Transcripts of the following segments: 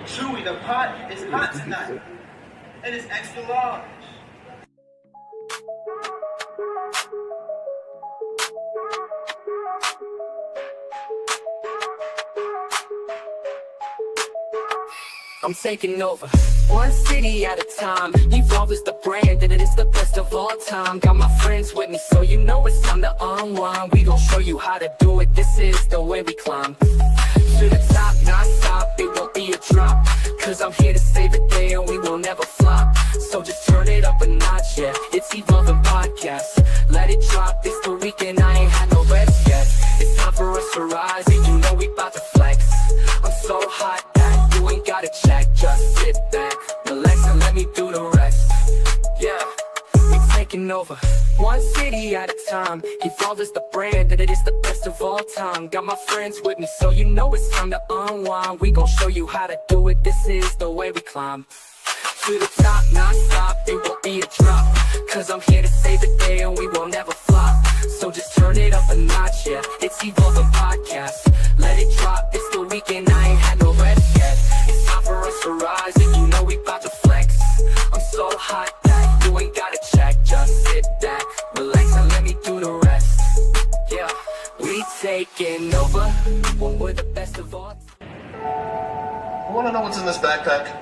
Chewy, the pot is hot tonight. And it's extra large. I'm taking over, one city at a time. Evolve is the brand and it is the best of all time. Got my friends with me, so you know it's time to unwind. We gon' show you how to do it, this is the way we climb. To the top, not stop, it won't be a drop. Cause I'm here to save the day and we will never flop. So just turn it up a notch, yeah, it's Evolving Podcast. Let it drop, it's the weekend, I ain't had no rest yet. It's time for us to rise and you know we bout to flex. I'm so hot that you ain't gotta check. Just sit back, relax and let me do the rest. Yeah, we taking over, one city at a time. Evolve is the brand and it is the best of all time. Got my friends with me, so you know it's time to unwind. We gon' show you how to do it, this is the way we climb. To the top, not stop, it won't be a drop. Cause I'm here to save the day and we will never flop. So just turn it up a notch, yeah, it's Evolving Podcast. Let it drop, it's the weekend, I ain't had no rest yet. It's time for us to rise and you know we bout to flex. I'm so hot that you ain't gotta check. Just sit back, relax and let me do the rest. Yeah, we taking over when we're the best of all. I want to know what's in this backpack.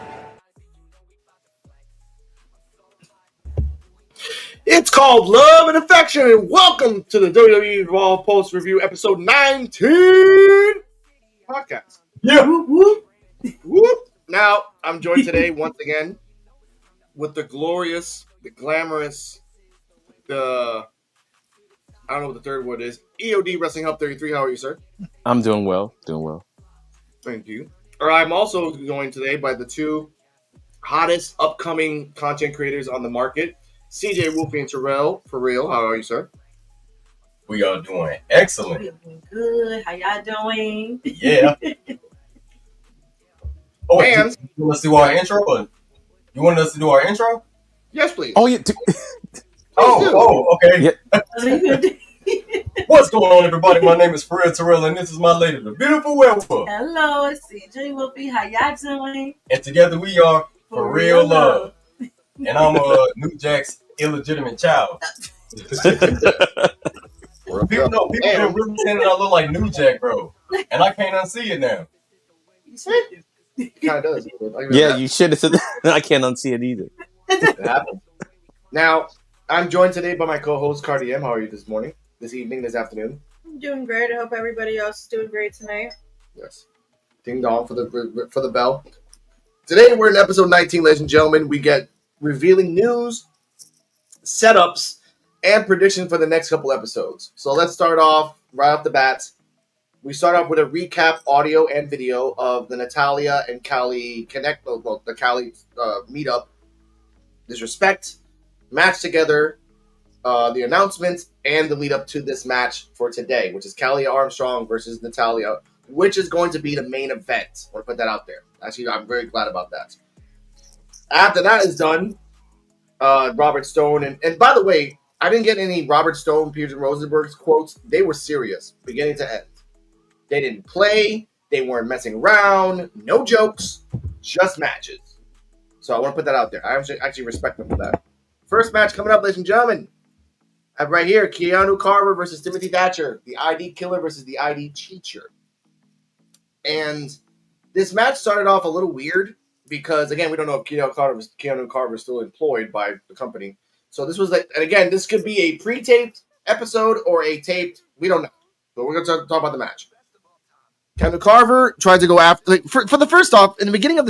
It's called Love and Affection, and welcome to the WWE Raw Post Review episode 19 podcast. Yeah. Whoop, whoop. Now, I'm joined today once again with the glorious, the glamorous, I don't know what the third word is, EOD Wrestling Hub 33. How are you, sir? I'm doing well. Thank you. I'm also joined today by the two hottest upcoming content creators on the market, CeeJayWolfy and Terrell. For real, how are you, sir? We are doing excellent. We're doing good. How y'all doing? Yeah. Oh, wait, And you want us to do our intro? Or you want us to do our intro? yes, please. Oh yeah. Okay. Yeah. What's going on, everybody? My name is For-Terrell, and this is my lady, the beautiful werewolf. Hello, it's CeeJayWolfy. How y'all doing? And together we are For Real Love. And I'm New Jack's illegitimate child. People have been really saying that I look like New Jack, bro. And I can't unsee it now. Kind of does. Yeah, you should have said that. I can't unsee it either. It happened. Now, I'm joined today by my co-host, Cardi M. How are you this morning, this evening, this afternoon? I'm doing great. I hope everybody else is doing great tonight. Yes. Ding dong for the bell. Today, we're in episode 19, ladies and gentlemen. We get revealing news, setups, and predictions for the next couple episodes. So let's start off right off the bat. We start off with a recap audio and video of the Natalya and Callie the Callie meetup, disrespect, match together, the announcement, and the lead up to this match for today, which is Callie Armstrong versus Natalya, which is going to be the main event. I want to put that out there. Actually, I'm very glad about that. After that is done, Robert Stone, and by the way, I didn't get any Robert Stone, Pearson Rosenberg's quotes. They were serious, beginning to end. They didn't play. They weren't messing around. No jokes, just matches. So I want to put that out there. I actually respect them for that. First match coming up, ladies and gentlemen. I have right here, Keanu Carver versus Timothy Thatcher. The ID killer versus the ID teacher. And this match started off a little weird because, again, we don't know if Keanu Carver is still employed by the company. So this was like, and again, this could be a pre-taped episode or a taped. We don't know. But we're going to talk about the match. Keanu Carver tried to go after, like, for the first off, in the beginning of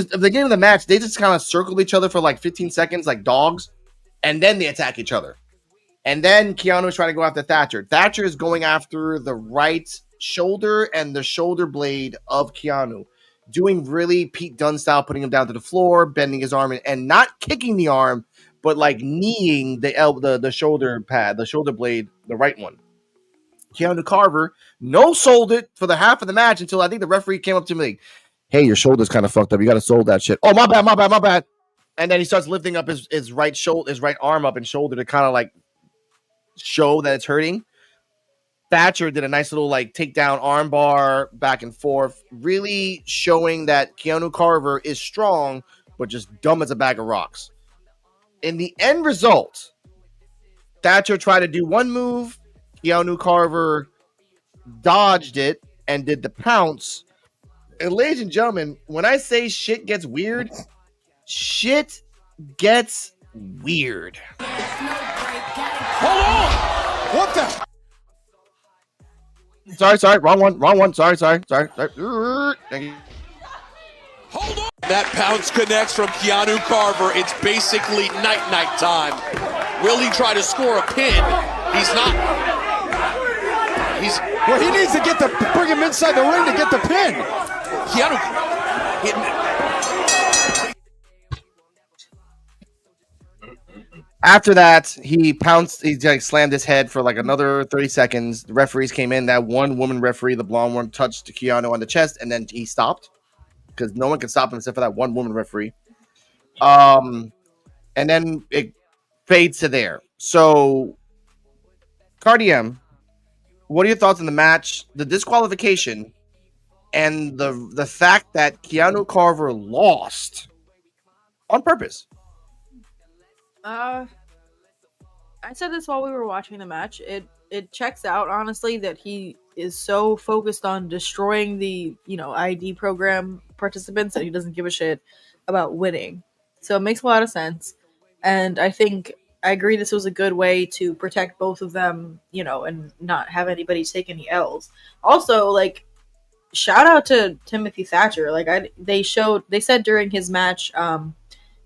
the match, they just kind of circled each other for like 15 seconds, like dogs, and then they attack each other. And then Keanu is trying to go after Thatcher. Thatcher is going after the right shoulder and the shoulder blade of Keanu, doing really Pete Dunne style, putting him down to the floor, bending his arm, and not kicking the arm, but like kneeing the shoulder pad, the shoulder blade, the right one. Keanu Carver no-sold it for the half of the match until I think the referee came up to me like, hey, your shoulder's kind of fucked up. You got to sold that shit. Oh, my bad. And then he starts lifting up his right arm up and shoulder to kind of like show that it's hurting. Thatcher did a nice little like takedown armbar back and forth, really showing that Keanu Carver is strong, but just dumb as a bag of rocks. In the end result, Thatcher tried to do one move, Keanu Carver dodged it and did the pounce. And ladies and gentlemen, when I say shit gets weird, shit gets weird. Hold on! What the? Sorry, wrong one. Sorry. Thank you. Hold on! That pounce connects from Keanu Carver. It's basically night time. Will he try to score a pin? He's not. Well, he needs to bring him inside the ring to get the pin. Keanu. After that, he pounced. He like slammed his head for like another 30 seconds. The referees came in. That one woman referee, the blonde one, touched Keanu on the chest, and then he stopped because no one could stop him except for that one woman referee. And then it fades to there. So, Cardiem, what are your thoughts on the match, the disqualification, and the fact that Keanu Carver lost on purpose? I said this while we were watching the match. It checks out, honestly, that he is so focused on destroying the ID program participants that he doesn't give a shit about winning. So it makes a lot of sense, and I agree this was a good way to protect both of them, and not have anybody take any L's. Also, like, shout out to Timothy Thatcher. Like, they said during his match,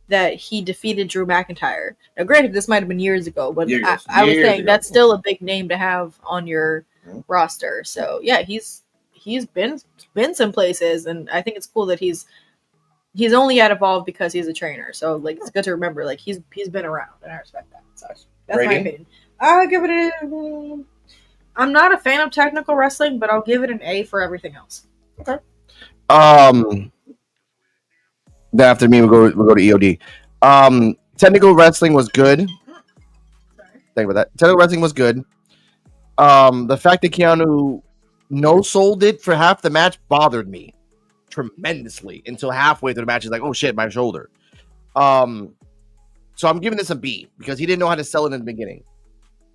that he defeated Drew McIntyre. Now, granted, this might have been years ago, but I was saying that's still a big name to have on your roster. So yeah, he's been some places, and I think it's cool that he's only at Evolve because he's a trainer. So like, it's good to remember, like, he's been around, and I respect that. So that's my opinion. I'll give it I'm not a fan of technical wrestling, but I'll give it an A for everything else. Okay. Then after me, we'll go to EOD. Technical wrestling was good. Think about that. Technical wrestling was good. The fact that Keanu no-sold it for half the match bothered me tremendously until halfway through the match. He's like, "Oh shit, my shoulder." So I'm giving this a B because he didn't know how to sell it in the beginning.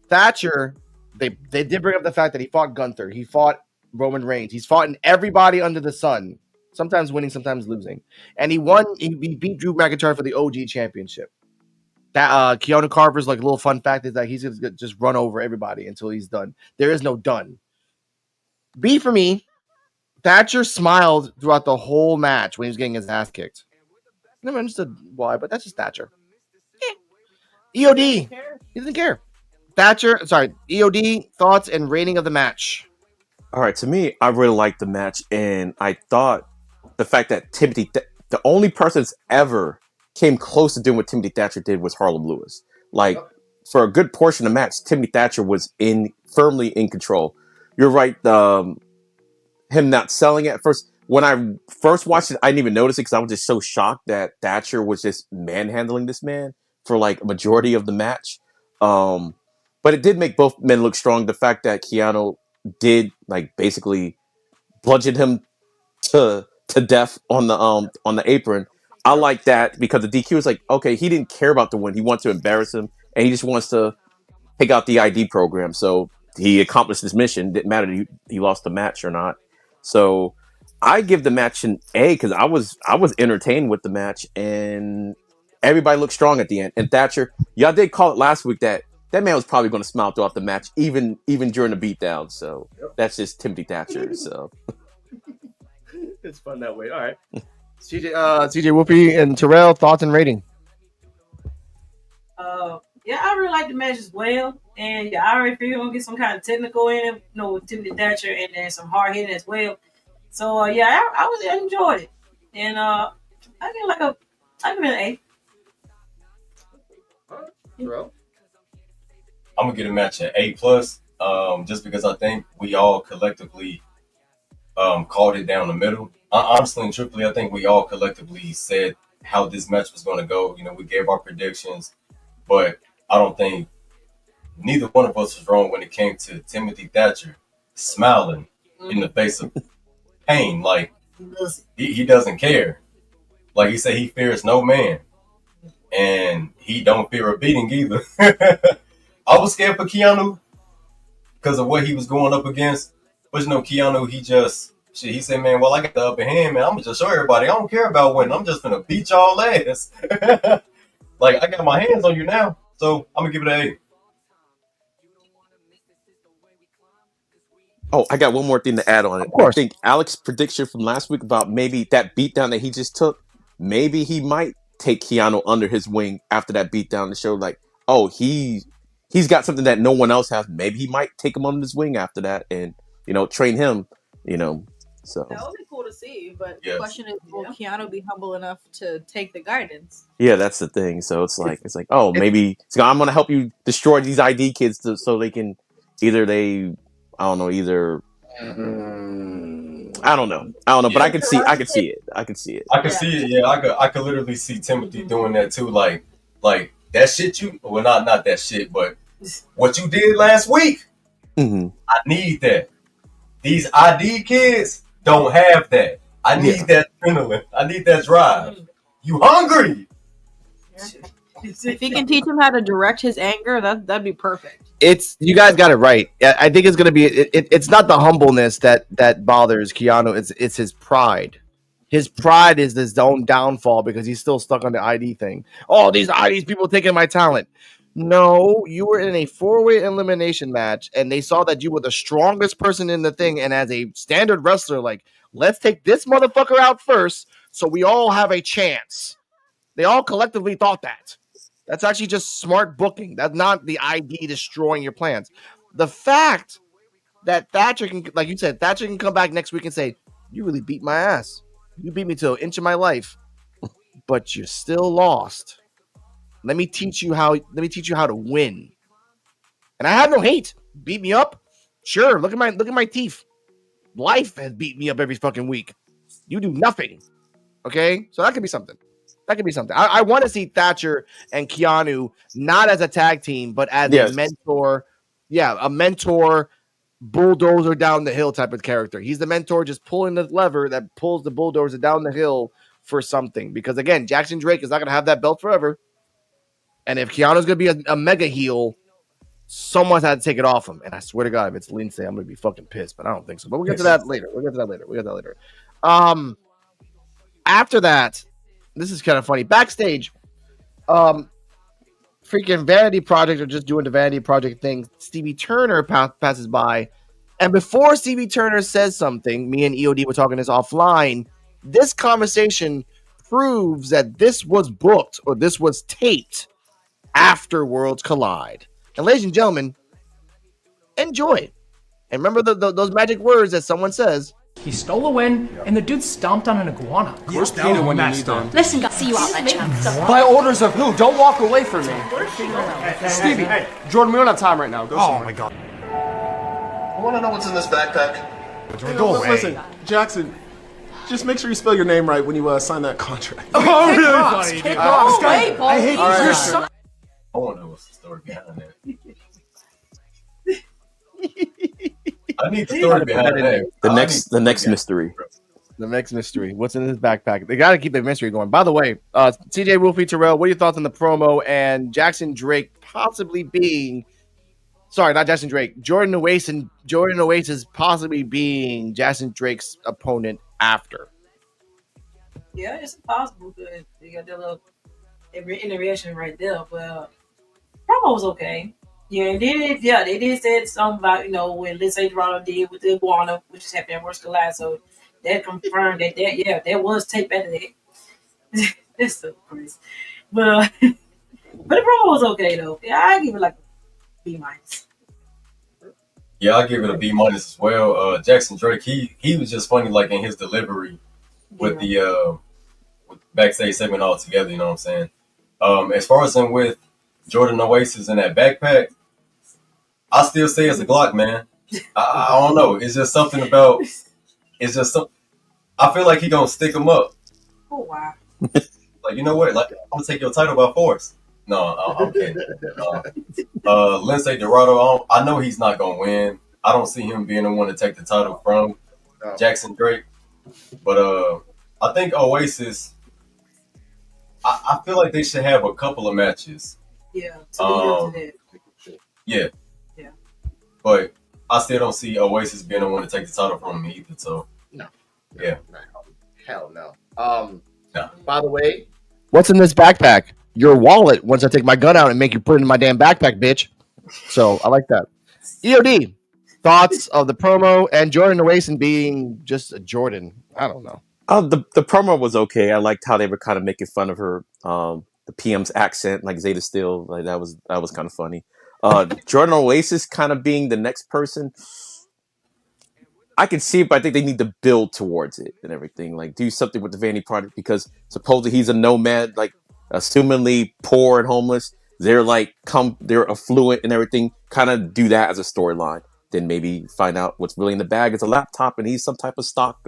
Thatcher, they did bring up the fact that he fought Gunther, he fought Roman Reigns, he's fought in everybody under the sun. Sometimes winning, sometimes losing. And he won. He beat Drew McIntyre for the OG championship. That Keanu Carver's like a little fun fact is that he's going to just run over everybody until he's done. There is no done. B for me. Thatcher smiled throughout the whole match when he was getting his ass kicked. Never understood why, but that's just Thatcher. EOD. He doesn't care. EOD, thoughts and rating of the match. All right, to me, I really liked the match, and I thought the fact that the only person that's ever came close to doing what Timothy Thatcher did was Harlem Lewis. Like, for a good portion of the match, Timothy Thatcher was firmly in control. You're right, him not selling it at first. When I first watched it, I didn't even notice it because I was just so shocked that Thatcher was just manhandling this man for like a majority of the match. But it did make both men look strong. The fact that Keanu did like basically bludgeon him to death on the apron. I like that because the DQ is like, okay, he didn't care about the win. He wants to embarrass him, and he just wants to take out the ID program. So he accomplished his mission. Didn't matter if he lost the match or not. So I give the match an A because I was entertained with the match, and everybody looked strong at the end. And Thatcher, y'all did call it last week that man was probably going to smile throughout the match, even during the beatdown. So that's just Timothy Thatcher. So it's fun that way. All right, CeeJayWolfy and Terrell, thoughts and rating. Yeah, I really like the match as well, and yeah, I already feel you're gonna get some kind of technical in it, with Timothy Thatcher, and then some hard hitting as well. So yeah, I enjoyed it, and I give it an A. Terrell? I'm gonna get a match at A+, just because I think we all collectively called it down the middle. Honestly and truthfully, I think we all collectively said how this match was going to go. We gave our predictions, but I don't think neither one of us was wrong when it came to Timothy Thatcher smiling in the face of pain. Like, Listen, he doesn't care. Like he said, he fears no man. And he don't fear a beating either. I was scared for Keanu because of what he was going up against. But you know, Keanu, he said, man, well, I got the upper hand, man. I'm gonna just show everybody. I don't care about winning. I'm just gonna beat y'all ass. Like, I got my hands on you now. So I'm gonna give it an A. Oh, I got one more thing to add on it. Of course. I think Alex's prediction from last week about maybe that beatdown that he just took, maybe he might take Keanu under his wing after that beatdown to show like, oh, he's got something that no one else has. Maybe he might take him under his wing after that and, train him, So That would be cool to see, but Yes. the question is, will Keanu be humble enough to take the guidance? yeah, that's the thing. So it's like, oh, maybe I'm gonna help you destroy these ID kids so they can I don't know, I don't know, but I can see it. I can see it. Yeah, I could literally see Timothy doing that too. Like that shit not that shit, but what you did last week. Mm-hmm. I need that. These ID kids don't have that. I need that adrenaline. I need that drive. You hungry? If he can teach him how to direct his anger, that'd be perfect. You guys got it right. I think it's gonna be. It's not the humbleness that bothers Keanu. It's his pride. His pride is his own downfall because he's still stuck on the ID thing. Oh, these IDs people taking my talent. No, you were in a 4-way elimination match, and they saw that you were the strongest person in the thing. And as a standard wrestler, like, let's take this motherfucker out first, so we all have a chance. They all collectively thought that. That's actually just smart booking. That's not the ID destroying your plans. The fact that Thatcher can, like you said, Thatcher can come back next week and say, "You really beat my ass. You beat me to an inch of my life, but you still lost. Let me teach you how to win." And I have no hate. Beat me up? Sure. Look at my teeth. Life has beat me up every fucking week. You do nothing. Okay? So that could be something. I want to see Thatcher and Keanu not as a tag team, but as a mentor. Yeah, a mentor, bulldozer down the hill type of character. He's the mentor just pulling the lever that pulls the bulldozer down the hill for something. Because again, Jackson Drake is not going to have that belt forever. And if Keanu's going to be a mega heel, someone's had to take it off him. And I swear to God, if it's Lindsay, I'm going to be fucking pissed. But I don't think so. But we'll get to that later. After that, this is kind of funny. Backstage, freaking Vanity Project are just doing the Vanity Project thing. Stevie Turner passes by. And before Stevie Turner says something, me and EOD were talking this offline. This conversation proves that this was booked or this was taped after Worlds Collide. And ladies and gentlemen, enjoy. And remember those magic words that someone says. He stole a win, and the dude stomped on an iguana. Where's Peter when you need them? Listen, guys, see you out that chance. By orders of who? Don't walk away from me. Stevie, Jordan, we don't have time right now. Go somewhere. My God. I want to know what's in this backpack. Go away. Listen, Jackson, just make sure you spell your name right when you sign that contract. Oh, really funny, dude. I hate these. I want to know what's the story behind that. I need the story behind that. The next mystery. The next mystery. What's in his backpack? They got to keep the mystery going. By the way, CeeJayWolfy, Terrell, what are your thoughts on the promo and Jackson Drake possibly being... Sorry, not Jackson Drake. Jordan Oasis possibly being Jackson Drake's opponent after. Yeah, it's possible. Good. You got that little interaction right there. But promo was okay. Yeah, they did say something about, when Lindsay Dorado did with the iguana, which is happening at Worst Collide. So that confirmed that was tape out of that. It's so crazy. But the promo was okay though. Yeah, I give it like a B-. Yeah, I'll give it a B- as well. Jackson Drake, he was just funny, like in his delivery with the with backstage segment altogether. You know what I'm saying? As far as him with Jordan Oasis in that backpack, I still say it's a Glock, man. I don't know. It's just something about. It's just some. I feel like he gonna stick him up. Oh wow! Like, you know what? Like, I'm gonna take your title by force. No, I'm kidding. Lindsay Dorado, I know he's not gonna win. I don't see him being the one to take the title from Jackson Drake. But I think Oasis. I feel like they should have a couple of matches. Yeah. To lead up to that. Yeah. Yeah. But I still don't see Oasis being the one to take the title from him either. So no. Yeah. Hell no. No. By the way, what's in this backpack? Your wallet. Once I take my gun out and make you put it in my damn backpack, bitch. So I like that. EOD. Thoughts of the promo and Jordan Oasis being just a Jordan. I don't know. The promo was okay. I liked how they were kind of making fun of her, the PM's accent, like Zeta Steel. Like that was kind of funny. Jordan Oasis kind of being the next person. I can see it, but I think they need to build towards it and everything. Like do something with the Vanity Project because supposedly he's a nomad, like assumingly poor and homeless. They're affluent and everything. Kind of do that as a storyline. Then maybe find out what's really in the bag is a laptop and he's some type of stock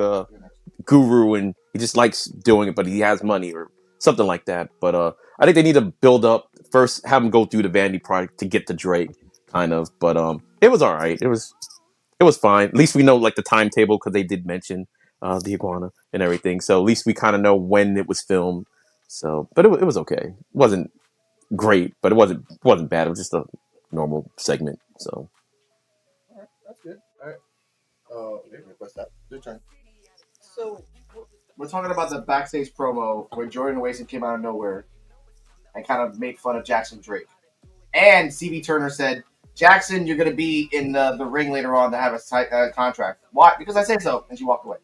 guru and he just likes doing it, but he has money or something like that. But I think they need to build up first, have him go through the Vanity Project to get to Drake, kind of. But it was all right. It was fine. At least we know like the timetable because they did mention the iguana and everything. So at least we kind of know when it was filmed. So, but it was okay. It wasn't great, but it wasn't bad. It was just a normal segment. So. All right, that's good. All right. What's that? Your turn. So we're talking about the backstage promo where Jordan Oasis came out of nowhere and kind of made fun of Jackson Drake. And CV Turner said, Jackson, you're going to be in the ring later on to have a contract. Why? Because I said so. And she walked away.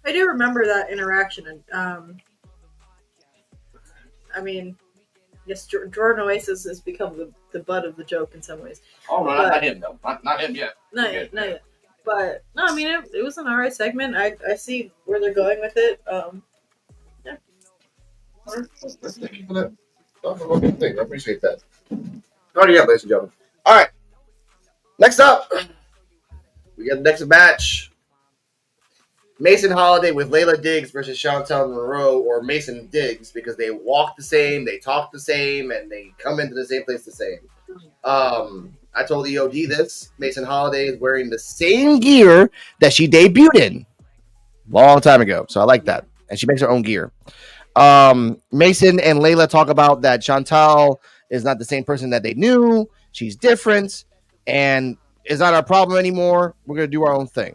I do remember that interaction. And I mean, yes, Jordan Oasis has become the butt of the joke in some ways. Oh, no, not him, though. Not him yet. Not yet. But, no, I mean, it was an alright segment. I see where they're going with it. Yeah. Thank you for that. I appreciate that. Oh, yeah, ladies and gentlemen. All right. Next up, we got the next match. Mason Holiday with Layla Diggs versus Chantel Monroe, or Mason Diggs, because they walk the same, they talk the same, and they come into the same place the same. I told EOD this. Mason Holiday is wearing the same gear that she debuted in long time ago. So I like that. And she makes her own gear. Mason and Layla talk about that Chantal is not the same person that they knew. She's different. And it's not our problem anymore. We're going to do our own thing.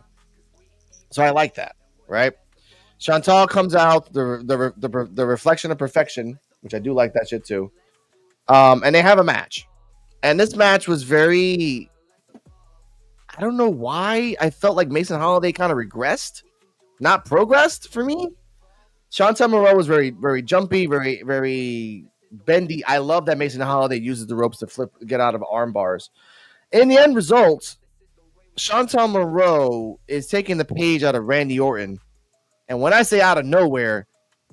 So I like that, right? Chantal comes out, the reflection of perfection, which I do like that shit too. And they have a match. And this match was very... I don't know why I felt like Mason Holiday kind of regressed, not progressed for me. Chantel Monroe was very, very jumpy, very, very bendy. I love that Mason Holiday uses the ropes to get out of arm bars. In the end result, Chantel Monroe is taking the page out of Randy Orton. And when I say out of nowhere,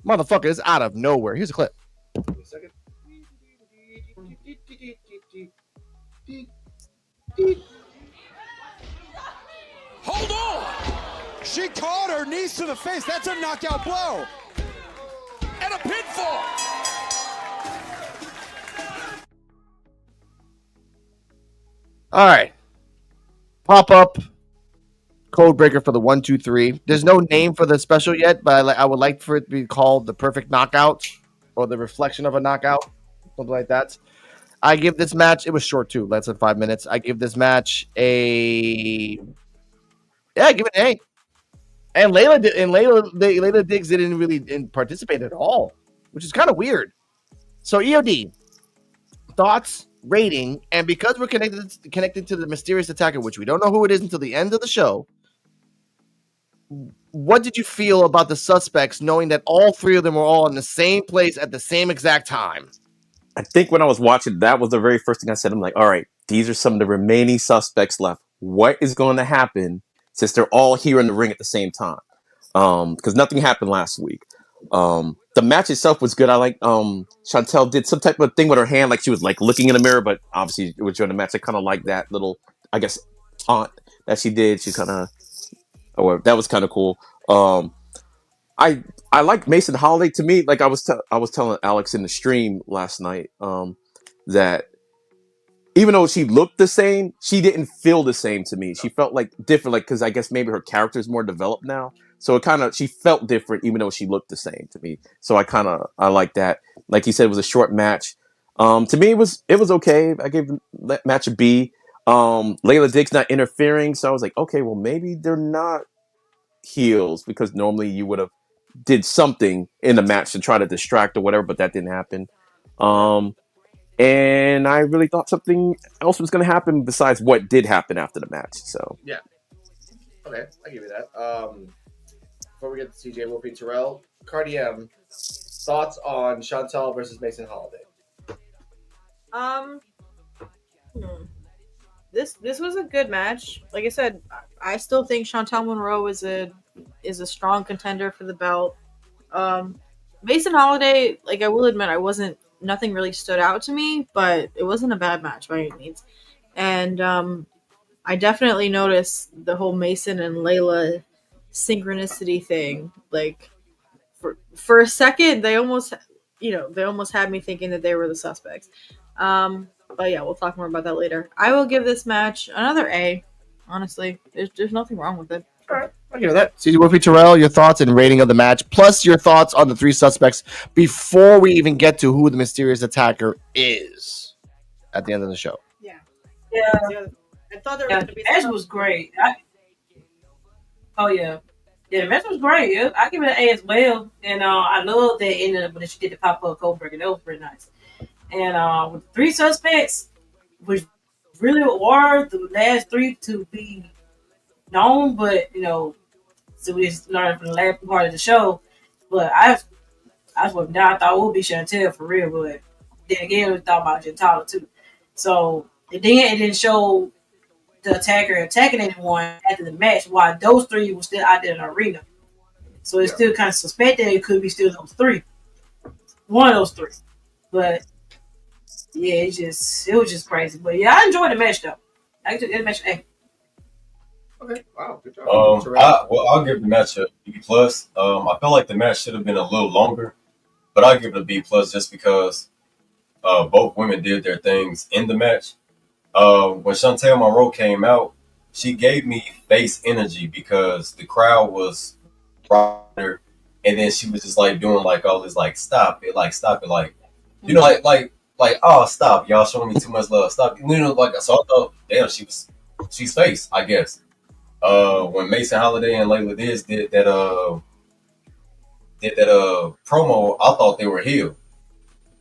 motherfucker, it's out of nowhere. Here's a clip. Wait a second. Hold on! She caught her knees to the face. That's a knockout blow. And a pinfall. All right. Pop up code breaker for the 1, 2, 3. There's no name for the special yet, but I would like for it to be called the perfect knockout or the reflection of a knockout, something like that. I give this match, it was short too, less than 5 minutes. I give this match give it an A. And Layla Diggs didn't really participate at all, which is kind of weird. So EOD, thoughts, rating, and because we're connected to the mysterious attacker, which we don't know who it is until the end of the show, what did you feel about the suspects knowing that all three of them were all in the same place at the same exact time? I think when I was watching, that was the very first thing I said. I'm like, all right, these are some of the remaining suspects left. What is going to happen since they're all here in the ring at the same time? Because nothing happened last week. The match itself was good. I like Chantel did some type of thing with her hand, like she was like looking in the mirror, but obviously it was during the match. I kind of like that little, I guess, taunt that she did. She kind of, that was kind of cool. I like Mason Holiday. To me, like I was telling Alex in the stream last night, that even though she looked the same, she didn't feel the same to me. She felt like different, like because I guess maybe her character is more developed now. So it kind of she felt different, even though she looked the same to me. So I like that. Like you said, it was a short match. To me, it was okay. I gave the match a B. Layla Diggs not interfering, so I was like, okay, well maybe they're not heels because normally you would have did something in the match to try to distract or whatever, but that didn't happen. And I really thought something else was going to happen besides what did happen after the match. So Yeah. Okay, I give you that. Before we get to CeeJayWolfy, Terrell, Cardi M, thoughts on Chantel versus Mason Holiday? This was a good match. Like I said, I still think Chantel Monroe is a strong contender for the belt. Mason Holiday, like I will admit, nothing really stood out to me, but it wasn't a bad match by any means. And I definitely noticed the whole Mason and Layla synchronicity thing. Like for a second, they almost had me thinking that they were the suspects. But yeah, we'll talk more about that later. I will give this match another A. Honestly, there's nothing wrong with it. All right, I'll give you that. CeeJayWolfy, Terrell, your thoughts and rating of the match, plus your thoughts on the three suspects before we even get to who the mysterious attacker is at the end of the show. Yeah. I thought there was going to be. The match was great. The match was great. Yeah. I give it an A as well. And I love that ended up when she did the pop-up code breaker. That was pretty nice. And with the three suspects, which really were the last three to be known, but so we just learned from the last part of the show. But I thought it would be Chantel for real, but then again, we thought about Gentala too. So and then it didn't show the attacker attacking anyone after the match, while those three were still out there in the arena. So it's still kind of suspected it could be still those three, one of those three. But yeah, it was just crazy. But yeah, I enjoyed the match though. I took that match A. Okay, wow, good job. I'll give the match a B plus. I felt like the match should have been a little longer, but I'll give it a B plus just because both women did their things in the match. When Chantel Monroe came out, she gave me face energy because the crowd was right there, and then she was just like doing like all this like stop it, like oh stop, y'all showing me too much love, stop, like so I thought damn she's face I guess. When Mason Holiday and Layla Diz did that promo, I thought they were heel.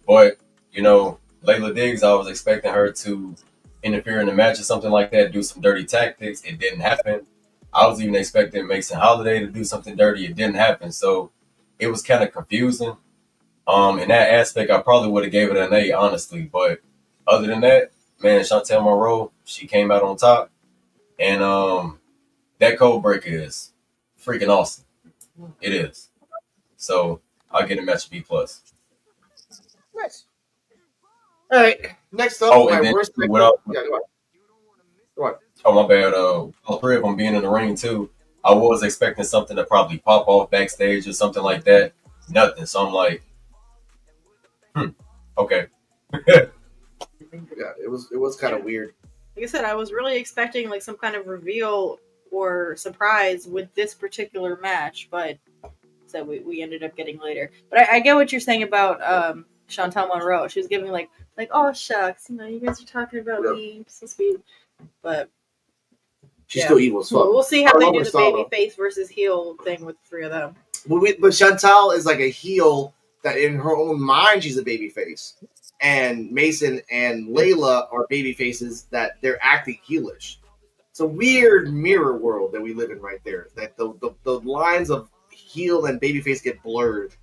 But, Layla Diggs, I was expecting her to interfere in the match or something like that, do some dirty tactics. It didn't happen. I was even expecting Mason Holiday to do something dirty. It didn't happen. So it was kind of confusing. In that aspect, I probably would have gave it an A, honestly. But other than that, man, Chantel Monroe, she came out on top. And that code breaker is freaking awesome. It is. So I'll get a match B plus. Nice. All right. Next up, my worst. Go on. Oh, my bad. All three of them being in the ring too. I was expecting something to probably pop off backstage or something like that. Nothing. So I'm like, okay. Yeah, it was kind of weird. Like I said, I was really expecting like some kind of reveal or surprise with this particular match, but so we ended up getting later. But I get what you're saying about Chantel Monroe. She was giving like oh shucks, you guys are talking about me, so sweet. But she's still evil as fuck. We'll see how they do the baby face versus heel thing with the three of them. But Chantal is like a heel that in her own mind she's a baby face. And Mason and Layla are baby faces that they're acting heelish. It's a weird mirror world that we live in right there. That the lines of heel and babyface get blurred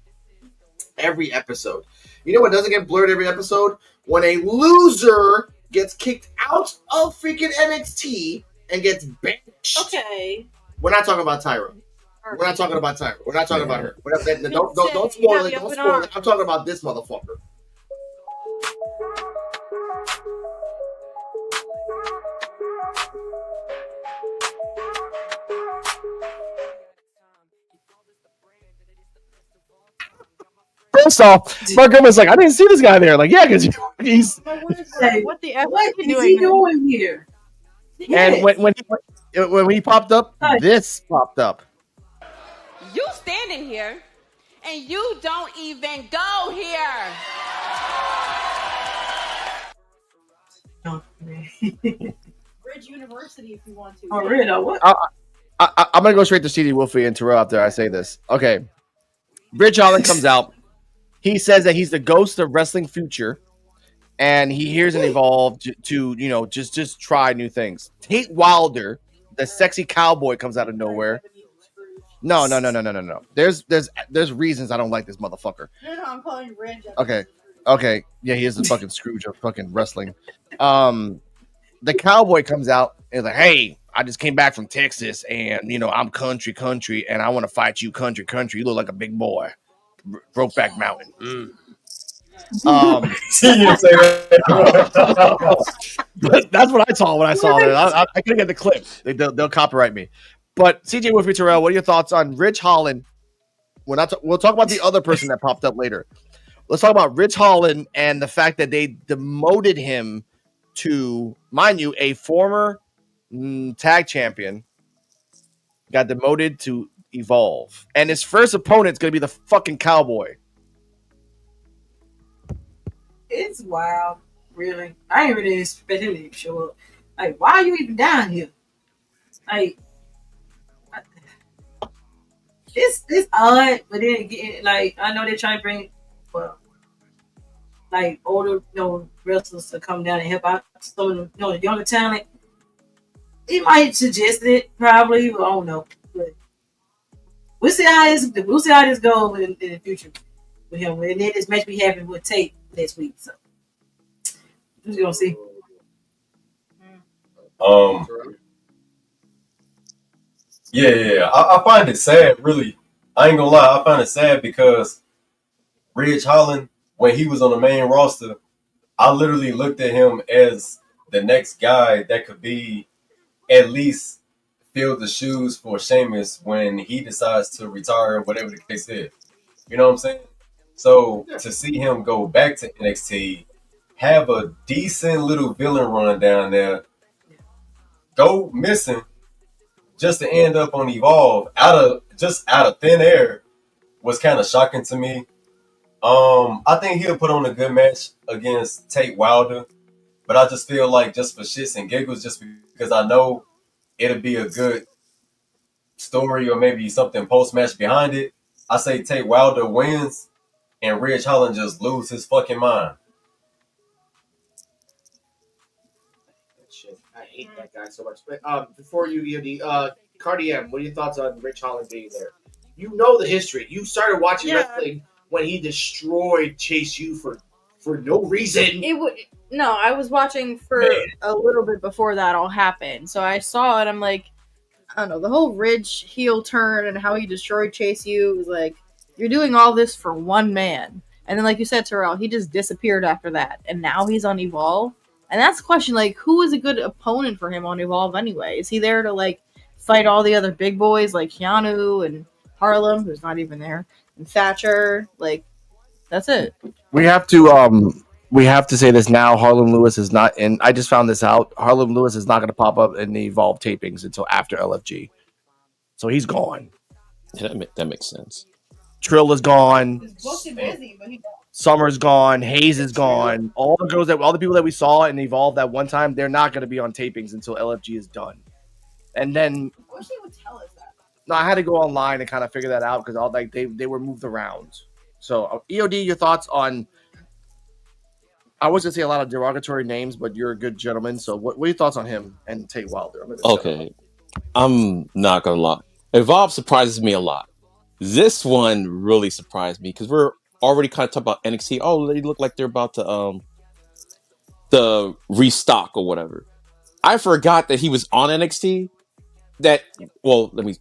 every episode. You know what doesn't get blurred every episode? When a loser gets kicked out of freaking NXT and gets benched. Okay. We're not talking about Tyra. We're not talking about Tyra. We're not talking about her. Don't spoil it. Don't spoil it. I'm talking about this motherfucker. First off, Mark Gomez like, I didn't see this guy there. Like, yeah, because he's. What the F What is is he doing here? And when he popped up, this popped up. You standing here, and you don't even go here. Bridge University, if you want to. Oh, really? What? I'm gonna go straight to CeeJayWolfy and Terrell after I say this. Okay, Ridge Holland comes out. He says that he's the ghost of wrestling future, and he hears and evolved to just try new things. Tate Wilder, the sexy cowboy, comes out of nowhere. No. There's reasons I don't like this motherfucker. No, I'm calling Ridge. Okay. Yeah, he is the fucking Scrooge of fucking wrestling. The cowboy comes out and is like, hey, I just came back from Texas and, I'm country, and I want to fight you country. You look like a big boy. Brokeback Mountain. That's what I saw when I saw it. I couldn't get the clip. They'll copyright me. But CeeJayWolfy, Terrell, what are your thoughts on Ridge Holland? We'll talk about the other person that popped up later. Let's talk about Ridge Holland and the fact that they demoted him to, mind you, a former tag champion got demoted to Evolve. And his first opponent's going to be the fucking cowboy. It's wild, really. I ain't really expect him to show up. Like, why are you even down here? Like, it's odd, but then again, like, I know they're trying to bring, like, older, wrestlers to come down and help out some of the younger talent. He might suggest it, probably. I don't know. But we'll see how this goes in the future with him. And then this match we having with Tate next week. So we're just gonna see. Yeah. I find it sad, really. I ain't gonna lie. I find it sad because Ridge Holland, when he was on the main roster, I literally looked at him as the next guy that could be at least fill the shoes for Sheamus when he decides to retire, whatever the case is. You know what I'm saying? So to see him go back to NXT, have a decent little villain run down there, go missing, just to end up on Evolve out of thin air was kind of shocking to me. I think he'll put on a good match against Tate Wilder, but I just feel like just for shits and giggles, just because I know it'll be a good story or maybe something post-match behind it, I say Tate Wilder wins and Ridge Holland just lose his fucking mind. Shit, I hate that guy so much. But before you, EOD, Cardi M, what are your thoughts on Ridge Holland being there? You know the history. You started watching wrestling when he destroyed Chase U for no reason. I was watching for a little bit before that all happened. So I saw it. I'm like, I don't know, the whole Ridge heel turn and how he destroyed Chase U was like, you're doing all this for one man. And then, like you said, Terrell, he just disappeared after that. And now he's on Evolve. And that's the question, like, who is a good opponent for him on Evolve anyway? Is he there to, like, fight all the other big boys like Keanu and Harlem, who's not even there, and Thatcher? Like, that's it. We have to say this now. Harlem Lewis is not in. I just found this out. Harlem Lewis is not going to pop up in the Evolve tapings until after LFG. So he's gone. Yeah, that makes sense. Trill is gone. He's booked and busy, but he don't. Summer's gone. Hayes is gone. All the people that we saw in Evolve that one time, they're not going to be on tapings until LFG is done. And then I wish they would tell us that. no, I had to go online and kind of figure that out because they were moved around. So EOD, your thoughts on? I was gonna say a lot of derogatory names, but you're a good gentleman. So what are your thoughts on him and Tate Wilder? Okay, I'm not gonna lie. Evolve surprises me a lot. This one really surprised me because we're already kind of talking about NXT. Oh, they look like they're about to restock or whatever. I forgot that he was on NXT. Let me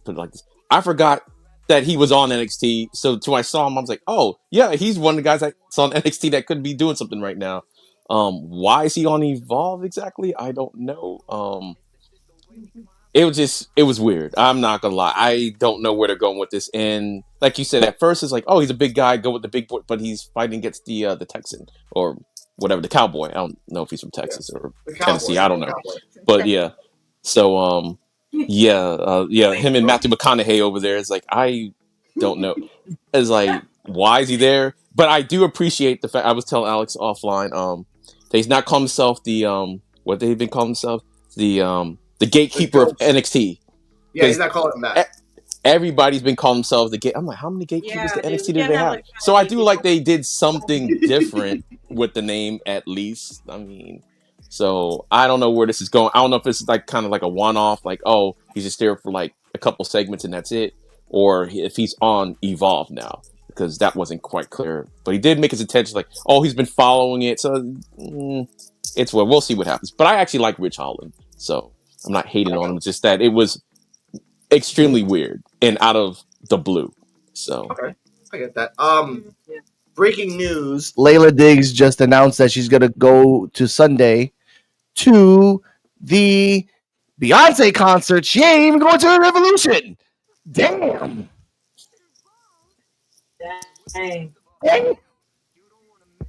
put it like this. I forgot that he was on NXT. So when I saw him, I was like, oh, yeah, he's one of the guys I saw on NXT that could be doing something right now. Why is he on Evolve exactly? I don't know. it was weird. I'm not gonna lie. I don't know where they're going with this. And like you said, at first it's like, oh, he's a big guy, go with the big boy, but he's fighting against the Texan or whatever, the cowboy. I don't know if he's from Texas or Tennessee. I don't know. But yeah. So him and Matthew McConaughey over there is like, I don't know. It's like, why is he there? But I do appreciate the fact I was telling Alex offline, that he's not calling himself the what they've been calling himself, the gatekeeper of NXT. Yeah, he's not calling him that. Everybody's been calling themselves the gate. I'm like, how many gatekeepers to NXT do they have? So I do like they did something different with the name at least. I mean, so I don't know where this is going. I don't know if it's like kind of like a one-off, like, oh, he's just there for like a couple segments and that's it, or if he's on Evolve now, because that wasn't quite clear. But he did make his attention like, oh, he's been following it, so it's well, we'll see what happens. But I actually like Rich Holland, so I'm not hating on him. It's just that it was extremely weird and out of the blue. So okay, I get that. Breaking news: Layla Diggs just announced that she's gonna go to Sunday to the Beyonce concert. She ain't even going to the Revolution. Damn. Dang.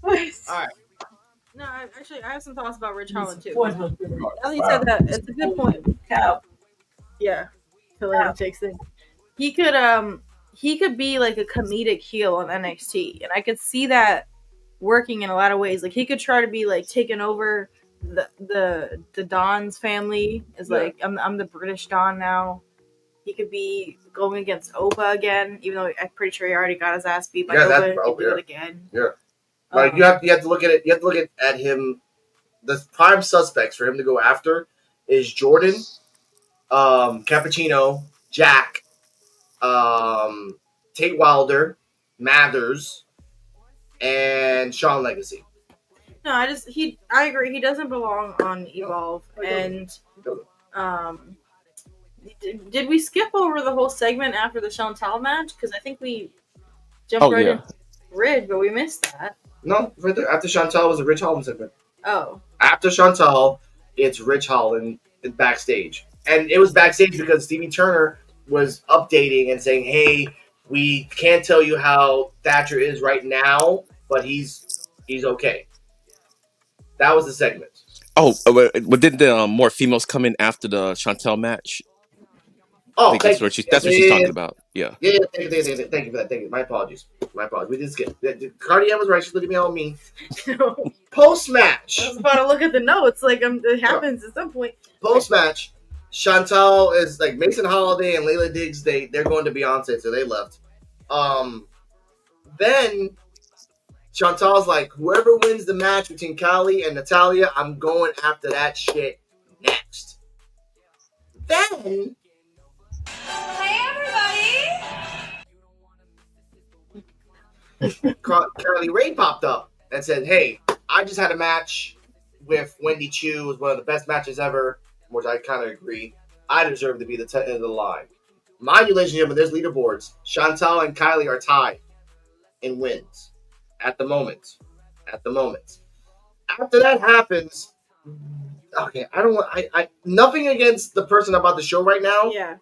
All right. No, actually, I have some thoughts about Rich Holland too. Now that you said that, it's a good point. Yeah, takes it. He could be like a comedic heel on NXT, and I could see that working in a lot of ways. Like he could try to be like taking over the Don's family. Is like I'm the British Don now. He could be going against Opa again, even though I'm pretty sure he already got his ass beat by Opa. He could do it again. Yeah. Like you have to look at it. You have to look at him. The prime suspects for him to go after is Jordan, Cappuccino, Jack, Tate Wilder, Mathers, and Shawn Legacy. No, I agree. He doesn't belong on Evolve. And did we skip over the whole segment after the Chantal match? Because I think we jumped into Ridge, but we missed that. No, right there. After Chantal was a Rich Holland segment. Oh. After Chantal, it's Rich Holland backstage. And it was backstage because Stevie Turner was updating and saying, hey, we can't tell you how Thatcher is right now, but he's okay. That was the segment. Oh, but didn't the more females come in after the Chantel match? Oh, I think that's what she's talking about. Yeah. Yeah, thank you for that. Thank you. My apologies. We did skip. Cardi M was right. She's looking at me all mean. Post-match. I was about to look at the notes. Like, it happens at some point. Post-match, Chantal is like Mason Holiday and Layla Diggs. They're going to Beyonce, so they left. Then Chantal's like, whoever wins the match between Kylie and Natalya, I'm going after that shit next. Then, Hey, everybody! Kylie Ray popped up and said, hey, I just had a match with Wendy Chu. It was one of the best matches ever, which I kind of agree. I deserve to be the end of the line. Mind you, ladies and gentlemen, there's leaderboards. Chantal and Kylie are tied in wins at the moment. After that happens, okay, I nothing against the person about the show right now. Yeah.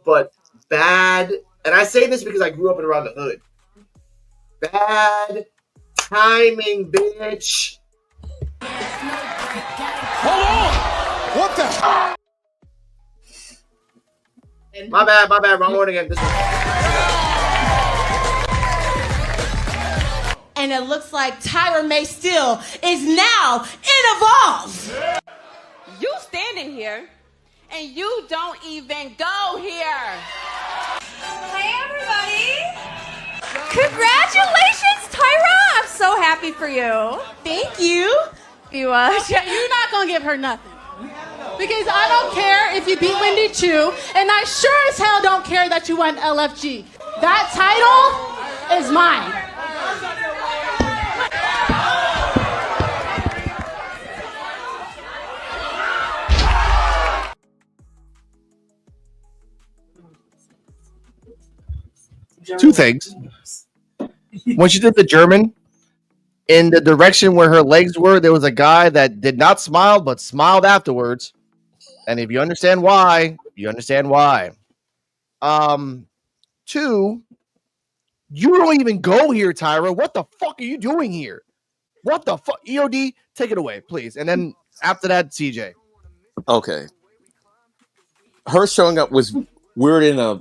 But bad, and I say this because I grew up around the hood. Bad timing, bitch. Hold on! What the? My bad. Wrong one again. This one. And it looks like Tyra May Steele is now in Evolve. You standing here, and you don't even go here. Hey, everybody. Congratulations, Tyra! I'm so happy for you. Thank you. You're not going to give her nothing. Because I don't care if you beat Wendy Chu, and I sure as hell don't care that you won LFG. That title is mine. Two things. When she did the German, in the direction where her legs were, there was a guy that did not smile, but smiled afterwards. And if you understand why, You understand why. 2, you don't even go here, Tyra. What the fuck are you doing here? What the fuck? EOD, take it away, please. And then after that, CJ. Okay. Her showing up was weird in a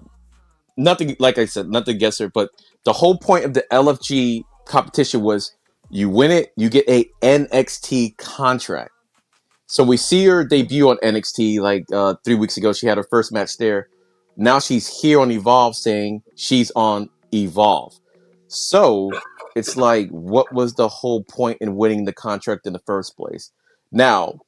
nothing, like I said, nothing against her, but the whole point of the LFG competition was you win it, you get a NXT contract. So we see her debut on NXT like 3 weeks ago. She had her first match there. Now she's here on Evolve saying she's on Evolve. So it's like, what was the whole point in winning the contract in the first place? Now,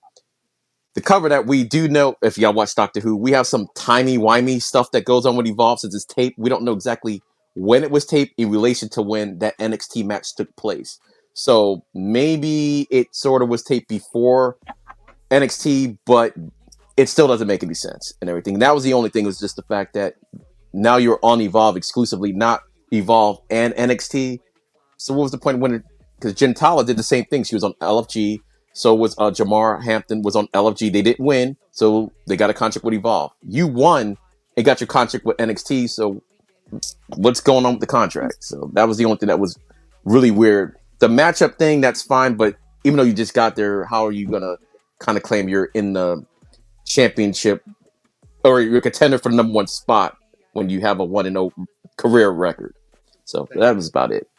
the cover that we do know, if y'all watch Doctor Who, we have some timey-wimey stuff that goes on with Evolve since it's taped. We don't know exactly when it was taped in relation to when that NXT match took place. So maybe it sort of was taped before NXT, but it still doesn't make any sense and everything. That was the only thing, was just the fact that now you're on Evolve exclusively, not Evolve and NXT. So what was the point when because Gentala did the same thing. She was on LFG. So was Jamar Hampton was on LFG. They didn't win, so they got a contract with Evolve. You won and got your contract with NXT, so what's going on with the contract? So that was the only thing that was really weird. The matchup thing, that's fine, but even though you just got there, how are you going to kind of claim you're in the championship or you're a contender for the number 1 spot when you have a 1-0 career record? So that was about it.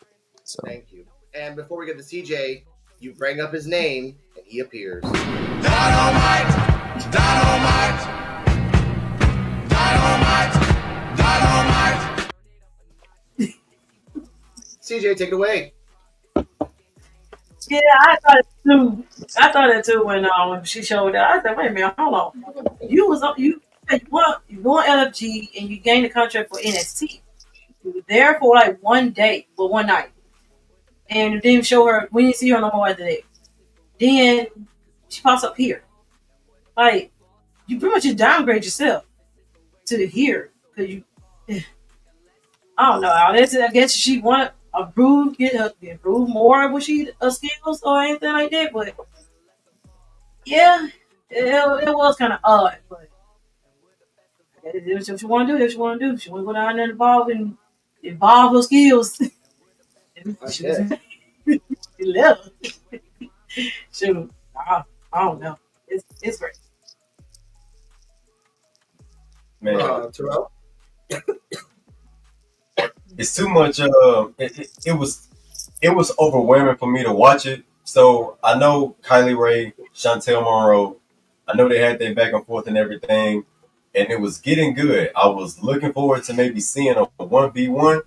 So thank you. And before we get to CJ, you bring up his name and he appears. Dynamite! Dynamite! Dynamite! Dynamite! CJ, take it away. Yeah, I thought it too. I thought it too when she showed up. I said, "Wait a minute, hold on. You won LFG and you gained a contract for NXT. You were there for like one day, well, one night, and you didn't show her. We didn't see her no more after that. Then she pops up here. Like you pretty much just downgrade yourself to here because you. I don't know. I guess she wanted improve more of what she skills or anything like that. But yeah, it was kind of odd. But that's what you want to do. That's what you want to do. She want to go down there and evolve her skills. She left. Shoot, I don't know. It's great. Man, Terrell. It's too much. It was overwhelming for me to watch it. So I know Kylie Ray, Chantel Monroe. I know they had their back and forth and everything, and it was getting good. I was looking forward to maybe seeing a 1v1,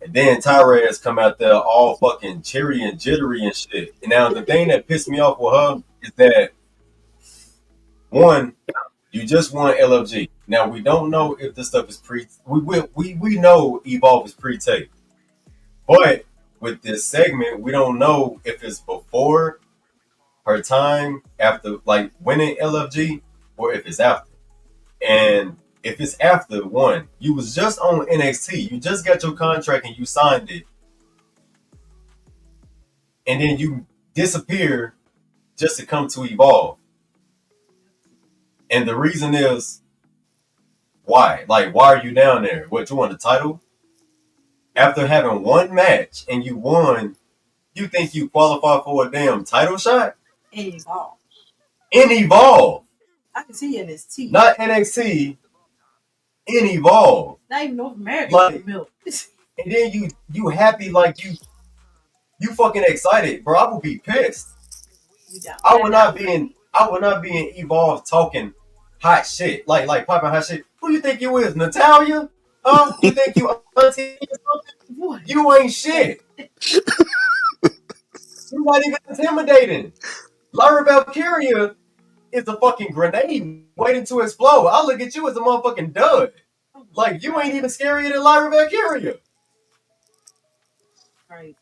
and then Tyra has come out there all fucking cherry and jittery and shit. And now the thing that pissed me off with her is that one, you just won LFG. Now we don't know if this stuff is we know Evolve is pre-tape. But with this segment, we don't know if it's before her time, after like winning LFG, or if it's after. And if it's after, one, you was just on NXT. You just got your contract and you signed it. And then you disappear just to come to Evolve. And the reason is, why? Like, why are you down there? What, you want the title? After having one match and you won, you think you qualify for a damn title shot? In Evolve. In Evolve. I can see NXT. Not NXT. In Evolve. Not even North America. Like, and then you happy, like you fucking excited, bro. I would be pissed. I would not be in Evolve talking hot shit, like popping hot shit. Who you think you is, Natalia? Huh? You think you auntie or something? You ain't shit. You're not even intimidating. Lyra Valkyria is a fucking grenade waiting to explode. I look at you as a motherfucking dud. Like, you ain't even scarier than Lyra Valkyria. Right.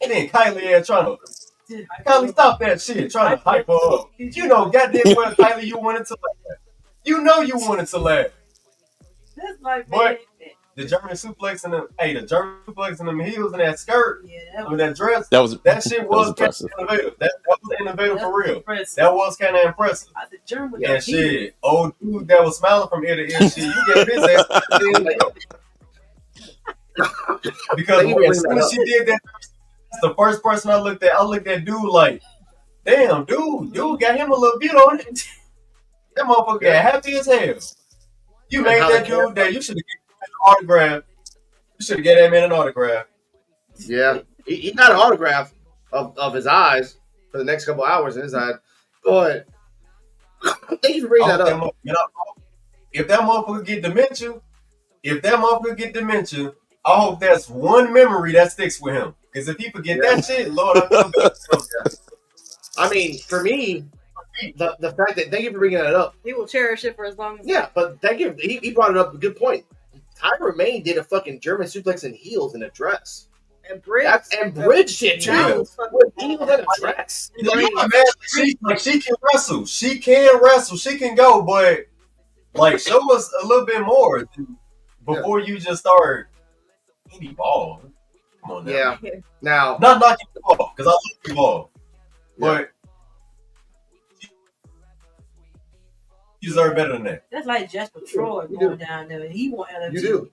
And then Kylie trying to, Kylie, stop that shit, trying to hype her up. You know, goddamn well, Kylie, you wanted to laugh. You know you wanted to laugh. That's like, but the German suplex and them heels and that skirt, that dress. That shit was impressive. Innovative. That was innovative for real. Impressive. That was kind of impressive. And shit, old dude that was smiling from ear to ear, shit, you gave his ass. Because as soon as she did that, that's the first person I looked at. I looked at dude like, damn, dude got him a little bit on it. That motherfucker got happy as hell. You made that dude that you should have given him an autograph. You should have given that man an autograph. Yeah, he got an autograph of his eyes for the next couple hours in his eye. But thank you for bringing that up. If that motherfucker get dementia, I hope that's one memory that sticks with him. Because if he forget that shit, Lord, I feel good. I mean, for me, the fact that, thank you for bringing that up. He will cherish it for as long as. Yeah, but thank you. He brought it up. A good point. Tyra May did a fucking German suplex in heels in a dress. And bridge. And bridge shit, too. With heels in a dress. She can wrestle. She can wrestle. She can go, but like, show us a little bit more before you just start evolve. Come on now. Yeah. Now, not knocking you off, because I love evolve. But you deserve better than that. That's like Jasper Troy going down there. He won LFG. You do.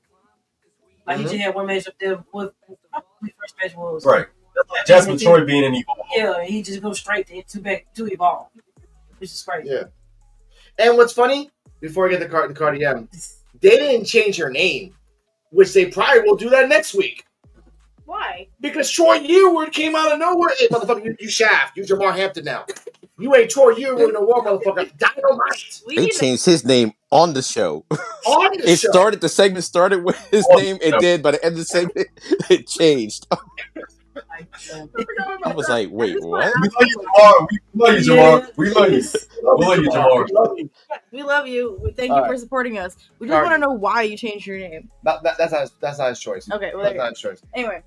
Like he just had one match up there with the first match was. Right. That's like Jasper Troy being an Evolve. Yeah, he just goes straight to Evolve. Which is crazy. Yeah. And what's funny, before I get the Cardi M, they didn't change her name, which they probably will do that next week. Why? Because Troy Yearwood came out of nowhere. Hey, motherfucker, you Shaft. You Jamar Hampton now. You ain't Troy Yearwood no more, motherfucker. Dynamite. They changed his name on the show. On the show. The segment started with his name, and then by the end of the segment, it changed. I was like, wait, what? We love you, Jamar. We love you, Jamar. We love you. Thank you for supporting us. We just want to know why you changed your name. That's not his choice. Okay, well, that's not his choice. Anyway.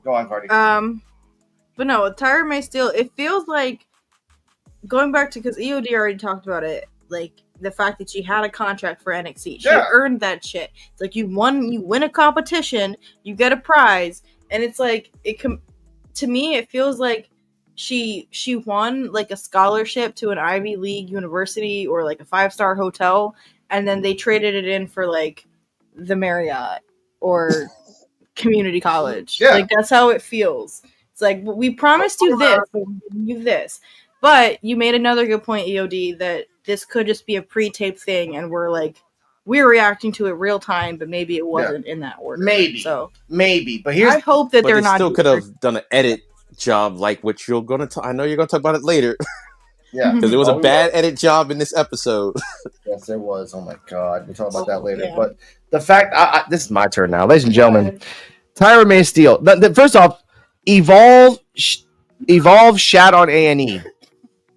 Go on, Cardi. But no, Tyra May Steele, it feels like, going back to, because EOD already talked about it, like, the fact that she had a contract for NXT. She earned that shit. It's like, you win a competition, you get a prize, and it's like, to me, it feels like she won, like, a scholarship to an Ivy League university or, like, a 5-star hotel, and then they traded it in for, like, the Marriott or community college. Yeah. Like, that's how it feels. It's like, we promised you this, but we gave you this. But you made another good point, EOD, that this could just be a pre-taped thing, and we're reacting to it real time, but maybe it wasn't in that order. Maybe. But I hope that they're not. Still could have done an edit job, like what you're gonna. I know you're gonna talk about it later. Yeah, because it was a bad edit job in this episode. Yes, there was. Oh my god, we'll talk about that later. Yeah. But the fact, this is my turn now, ladies and gentlemen. Tyra May Steele. First off, Evolve shat on A&E.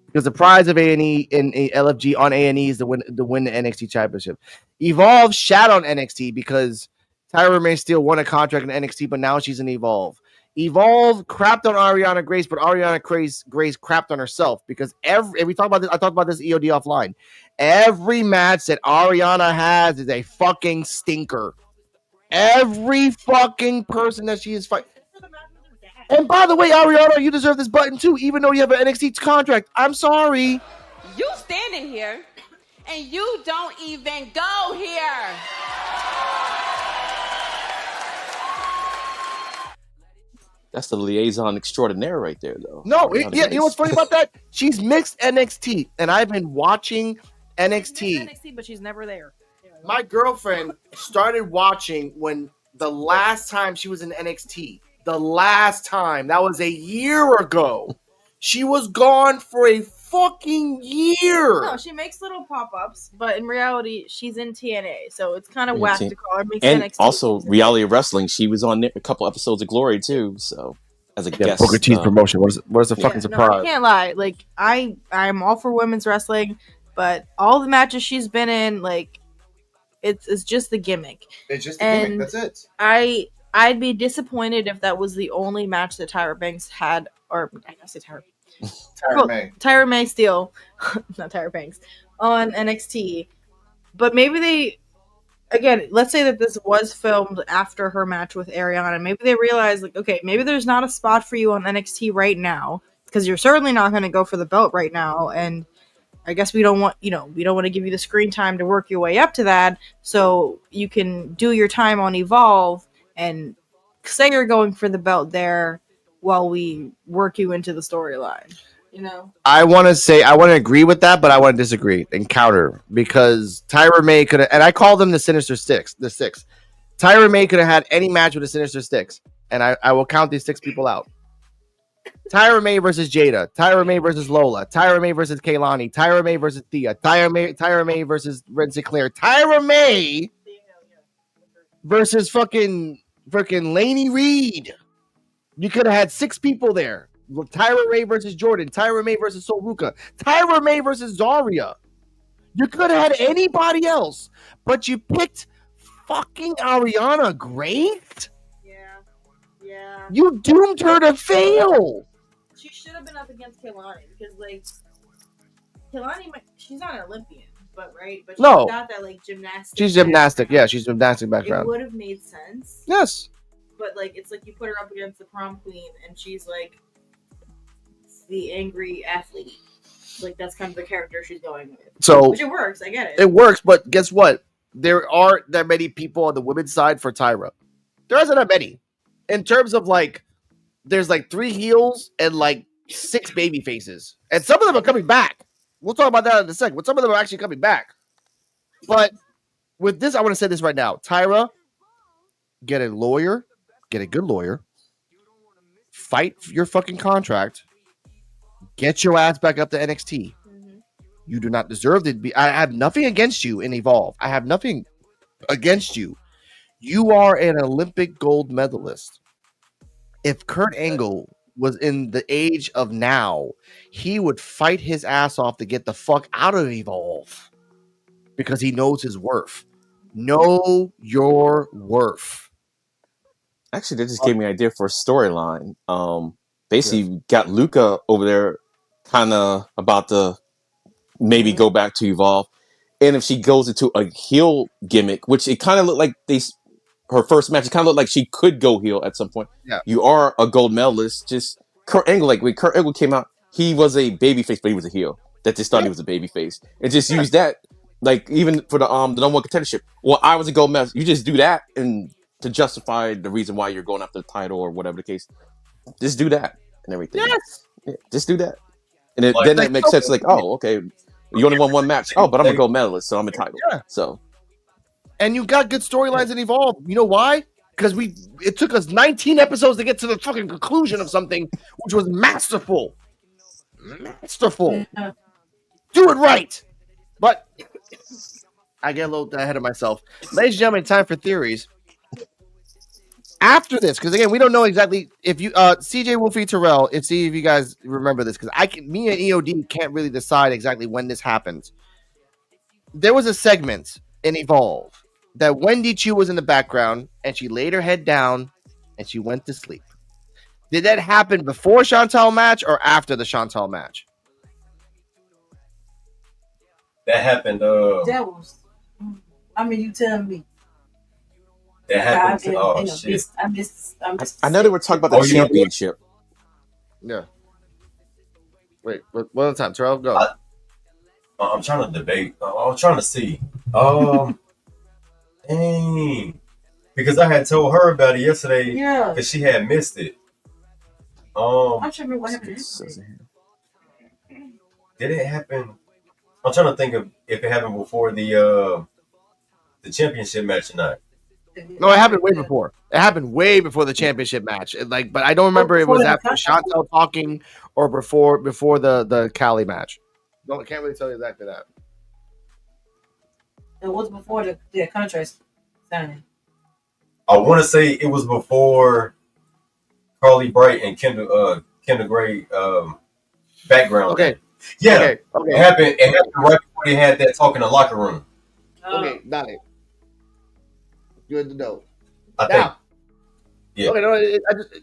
Because the prize of A&E in LFG on A&E is to win the NXT Championship. Evolve shat on NXT because Tyra May Steele won a contract in NXT, but now she's in Evolve. Evolve crapped on Ariana Grace, but Ariana Grace crapped on herself because and we talk about this. I talked about this EOD offline. Every match that Ariana has is a fucking stinker. Every fucking person that she is fighting. And by the way, Ariana, you deserve this button too, even though you have an NXT contract. I'm sorry. You standing here, and you don't even go here. That's the liaison extraordinaire right there, though. No, you know what's funny about that? She's mixed NXT, and I've been watching NXT. NXT, but she's never there. My girlfriend started watching when the last time she was in NXT. The last time. That was a year ago. She was gone for a fucking year. No, she makes little pop-ups, but in reality, she's in TNA, so it's kind of whack to call her mixed and NXT. Also, reality wrestling. She was on a couple episodes of Glory, too, so as a guest. Booker T's promotion. What is the fucking surprise? No, I can't lie. Like, I'm all for women's wrestling, but all the matches she's been in, like, it's just the gimmick. It's just the gimmick. That's it. I'd be disappointed if that was the only match that Tyra Banks had, or I guess it's Tyra May Steele, not Tyra Banks, on NXT. But maybe again, let's say that this was filmed after her match with Ariana. Maybe they realized, like, okay, maybe there's not a spot for you on NXT right now because you're certainly not going to go for the belt right now, and I guess we don't want to give you the screen time to work your way up to that, so you can do your time on Evolve and say you're going for the belt there while we work you into the storyline. I want to agree with that, but I want to disagree and counter because Tyra May could have, and I call them the Sinister Six. The six. Tyra May could have had any match with the Sinister Six, and I will count these 6 people out. Tyra May versus Jada, Tyra May versus Lola, Tyra May versus Kaylani, Tyra May versus Thea, Tyra May versus Red Sinclair, Tyra May versus fucking Laney Reed. You could have had 6 people there. Tyra May versus Jordan, Tyra May versus Soruka, Tyra May versus Zarya. You could have had anybody else, but you picked fucking Ariana Grande? Yeah. You doomed her to fail. She should have been up against Kaylani because, like, Kaylani, she's not an Olympian, but she's No. got that, like, gymnastics. She's gymnastic. Yeah, she's gymnastic It background. would have made sense. Yes. But, like, it's like you put her up against the prom queen, and she's, like, the angry athlete. Like, that's kind of the character she's going with. So, which it works. I get it. It works, but guess what? There aren't that many people on the women's side for Tyra. There isn't that many. In terms of, like, there's, like, 3 heels and, like, 6 baby faces. And some of them are coming back. We'll talk about that in a second. But some of them are actually coming back. But with this, I want to say this right now. Tyra, get a lawyer. Get a good lawyer. Fight your fucking contract. Get your ass back up to NXT. You do not deserve to be. I have nothing against you in Evolve. I have nothing against you. You are an Olympic gold medalist. If Kurt Angle was in the age of now, he would fight his ass off to get the fuck out of Evolve because he knows his worth. Know your worth. Actually, that just gave me an idea for a storyline. Basically, got Luca over there kind of about to maybe go back to Evolve. And if she goes into a heel gimmick, which it kind of looked like her first match, it kind of looked like she could go heel at some point. Yeah. You are a gold medalist. Just Kurt Angle, like when Kurt Angle came out, he was a babyface, but he was a heel. That just thought he was a babyface. And just use that, like even for the number 1 contendership. Well, I was a gold medalist. You just do that and to justify the reason why you're going after the title or whatever the case. Just do that and everything. Yes. Yeah, just do that. And then that makes sense. Like, oh, okay. You only won 1 match. Oh, but I'm a gold medalist, so I'm entitled. Yeah. So, and you got good storylines in Evolve. You know why? Because it took us 19 episodes to get to the fucking conclusion of something, which was masterful. Masterful. Do it right. But I get a little ahead of myself. Ladies and gentlemen, time for theories. After this, because again, we don't know exactly if you CeeJayWolfy Terrell, see if you guys remember this, because me and EOD can't really decide exactly when this happens. There was a segment in Evolve that Wendy Chu was in the background and she laid her head down and she went to sleep. Did that happen before Chantal match or after the Chantal match? That happened. That was. I mean, you tell me. That happened. Oh shit! I missed. I know they were talking about the championship. Yeah. Wait, one at a time. Terrell, go. I'm trying to debate. I'm trying to see. Dang. Because I had told her about it yesterday. Yeah. Because she had missed it. I'm trying to remember what happened. Did it happen? I'm trying to think of if it happened before the championship match or not. No, it happened way before. It happened way before the championship match. But I don't remember it was after Chantal talking or before the Cali match. No, I can't really tell you exactly that. It was before the contract signing. I want to say it was before Carly Bright and Kendra Gray background. Okay. Yeah. Okay. It happened right before they had that talk in the locker room. Okay, got it. Good to know. I think. Yeah. Okay, no,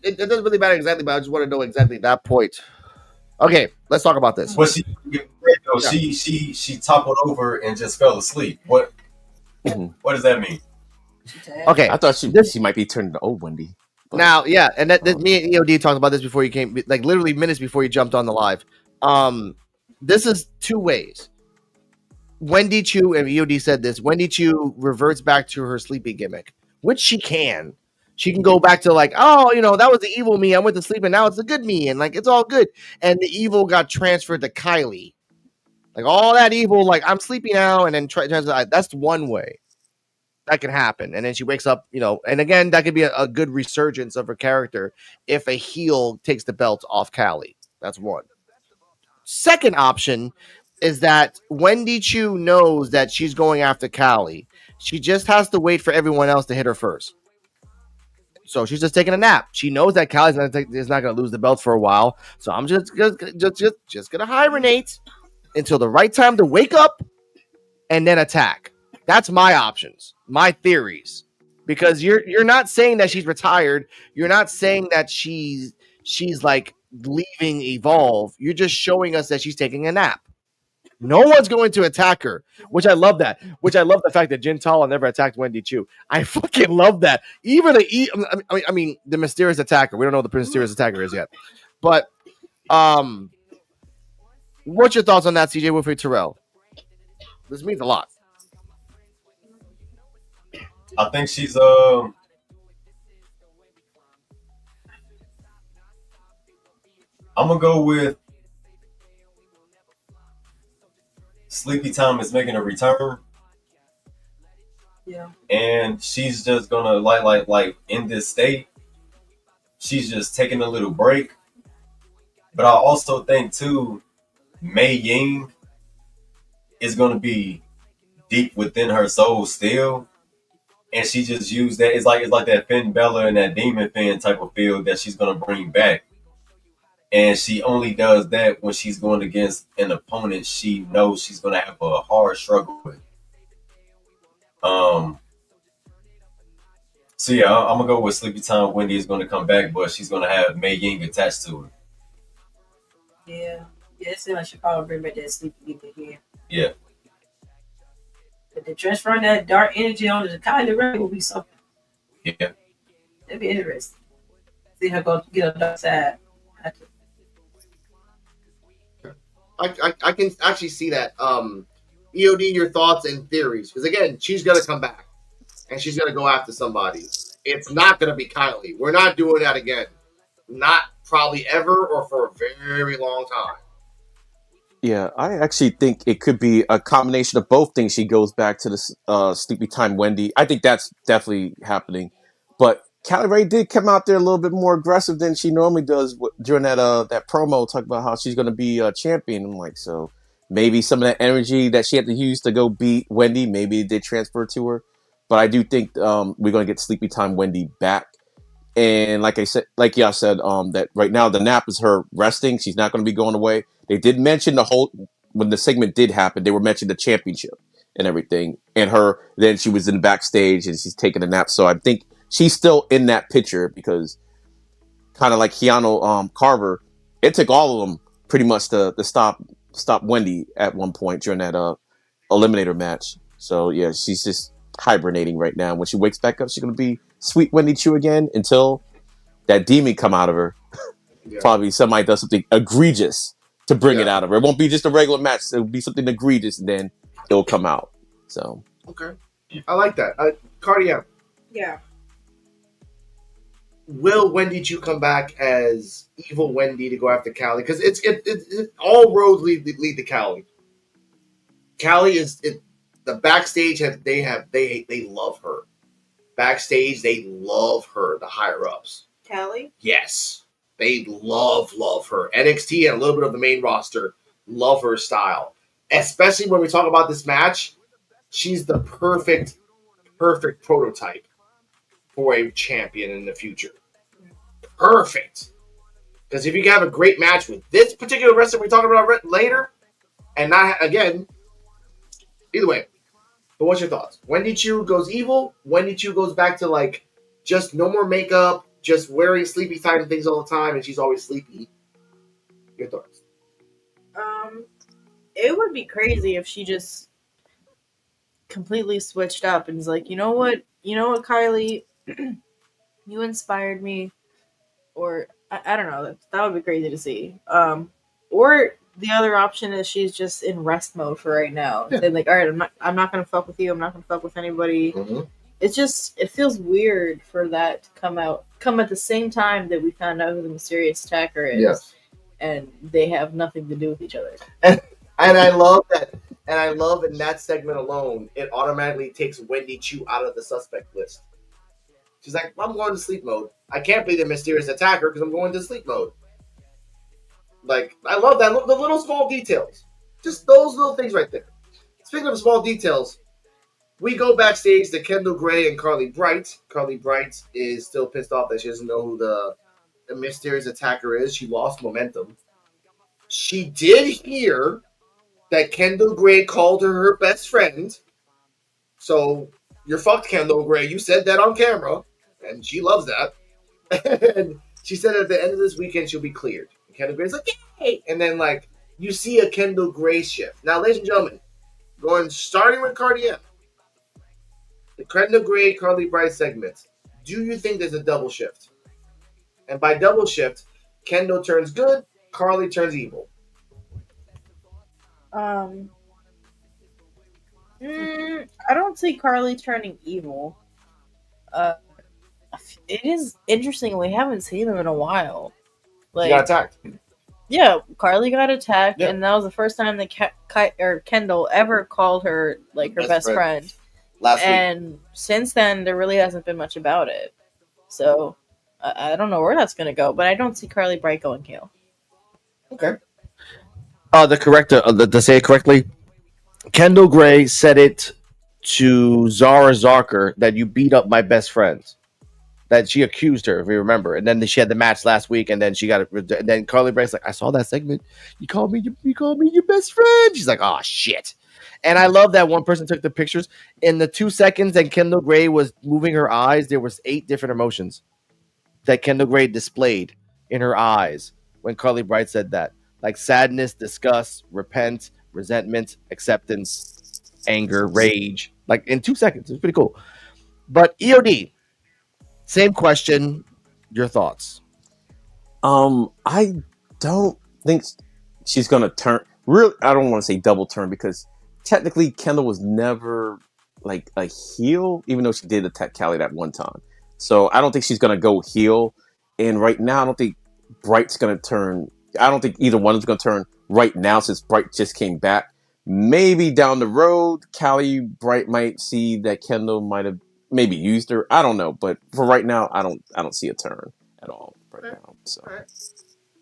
it doesn't really matter exactly, but I just want to know exactly that point. Okay, let's talk about this. But she toppled over and just fell asleep. What? What does that mean? Okay, I thought she might be turning to old Wendy. Now, yeah, and that me and EOD talked about this before you came, like literally minutes before you jumped on the live. This is two ways. Wendy Chu and EOD said this. Wendy Chu reverts back to her sleepy gimmick, which she can. She can go back to like, oh, that was the evil me. I went to sleep and now it's the good me, and like it's all good. And the evil got transferred to Kylie. Like all that evil, like I'm sleepy now, and then that's one way that can happen. And then she wakes up, and again, that could be a good resurgence of her character if a heel takes the belt off Callie. That's one. Second option is that Wendy Chu knows that she's going after Callie. She just has to wait for everyone else to hit her first. So she's just taking a nap. She knows that Callie's not going to lose the belt for a while. So I'm just going to hibernate until the right time to wake up and then attack. That's my options, my theories. Because you're not saying that she's retired. You're not saying that she's like leaving Evolve. You're just showing us that she's taking a nap. No one's going to attack her, which I love that. Which I love the fact that Jin Tala never attacked Wendy Chu. I fucking love that. Even the mysterious attacker. We don't know what the mysterious attacker is yet. But what's your thoughts on that, CeeJayWolfy Terrell? This means a lot. I think she's I'm gonna go with Sleepy Time is making a return. Yeah. And she's just gonna like in this state, she's just taking a little break. But I also think too, Mei Ying is gonna be deep within her soul still. And she just used that. It's like that Finn Bella and that Demon Finn type of feel that she's gonna bring back. And she only does that when she's going against an opponent she knows she's gonna have a hard struggle with. So yeah, I'm gonna go with Sleepy Time. Wendy is gonna come back, but she's gonna have Mei Ying attached to her. Yeah, it seems like she probably bring back that sleepy gimmick again. Yeah. But the transferring that dark energy onto the Kylie Ray will be something. Yeah. That'd be interesting. See her go get a dark side. I can actually see that. EOD, your thoughts and theories. Because again, she's going to come back. And she's going to go after somebody. It's not going to be Kylie. We're not doing that again. Not probably ever or for a very long time. Yeah, I actually think it could be a combination of both things. She goes back to the Sleepy Time Wendy. I think that's definitely happening. But Callie Ray did come out there a little bit more aggressive than she normally does during that promo, talk about how she's going to be a champion. I'm like, so maybe some of that energy that she had to use to go beat Wendy, maybe it did transfer to her. But I do think we're going to get Sleepy Time Wendy back. And like y'all said, that right now the nap is her resting. She's not going to be going away. They did mention when the segment did happen, they were mentioning the championship and everything. And then she was in backstage and she's taking a nap. So I think she's still in that picture because kind of like Keanu Carver, it took all of them pretty much to stop Wendy at one point during that Eliminator match. So yeah, she's just hibernating right now. When she wakes back up, she's going to be sweet Wendy Chu again until that demon come out of her. Yeah. Probably somebody does something egregious to bring it out of her. It won't be just a regular match. It'll be something egregious, and then it'll come out. So okay, I like that. Cardia. Yeah. Will Wendy Chu come back as evil Wendy to go after Callie? Because it's all roads lead to Callie. Callie is the backstage. They love her. Backstage, they love her. The higher ups. Callie? Yes. They love her. NXT and a little bit of the main roster love her style. Especially when we talk about this match, she's the perfect prototype for a champion in the future. Perfect. Because if you can have a great match with this particular wrestler we're talking about later, and not, again, either way. But what's your thoughts? Wendy Chu goes evil. Wendy Chu goes back to, like, just no more makeup, just wearing sleepy time things all the time, and she's always sleepy. Your thoughts? It would be crazy if she just completely switched up and is like, you know what, Kylie, you inspired me, or I don't know, that would be crazy to see. Or the other option is she's just in rest mode for right now. Yeah. They're like, all right, I'm not gonna fuck with you. I'm not gonna fuck with anybody. Mm-hmm. It feels weird for that to come at the same time that we found out who the mysterious attacker is. Yes. And they have nothing to do with each other. And I love that. And I love in that segment alone, it automatically takes Wendy Chu out of the suspect list. She's like, I'm going to sleep mode. I can't be the mysterious attacker because I'm going to sleep mode. Like, I love that. The little small details. Just those little things right there. Speaking of small details, we go backstage to Kendall Gray and Carly Bright. Carly Bright is still pissed off that she doesn't know who the mysterious attacker is. She lost momentum. She did hear that Kendall Gray called her best friend. So, you're fucked, Kendall Gray. You said that on camera. And she loves that. And she said at the end of this weekend, she'll be cleared. And Kendall Gray's like, yay! And then, like, you see a Kendall Gray shift. Now, ladies and gentlemen, starting with Cardiac, the Kendall Gray, Carly Bright segment, do you think there's a double shift? And by double shift, Kendall turns good, Carly turns evil. I don't see Carly turning evil. It is interesting. We haven't seen them in a while. Like, she got attacked. Yeah, Carly got attacked, and that was the first time that Kendall ever called her like her best friend. Last week. Since then, there really hasn't been much about it. So I don't know where that's going to go, but I don't see Carly Bright going heel. Okay. To say it correctly, Kendall Gray said it to Zara Zarker that you beat up my best friend. That she accused her, if you remember, and then she had the match last week, and then she got it. And then Carly Bright's like, "I saw that segment. You called me your best friend." She's like, "Oh shit!" And I love that one person took the pictures. In the 2 seconds that Kendall Gray was moving her eyes, there was 8 different emotions that Kendall Gray displayed in her eyes when Carly Bright said that, like sadness, disgust, repent, resentment, acceptance, anger, rage. Like in 2 seconds, it's pretty cool. But EOD. Same question. Your thoughts? I don't think she's gonna turn. Really, I don't want to say double turn because technically Kendall was never like a heel, even though she did attack Callie that one time. So I don't think she's gonna go heel. And right now, I don't think Bright's gonna turn. I don't think either one is gonna turn right now since Bright just came back. Maybe down the road, Callie Bright might see that Kendall might have maybe used her. I don't know, but for right now, I don't see a turn at all now. So all right.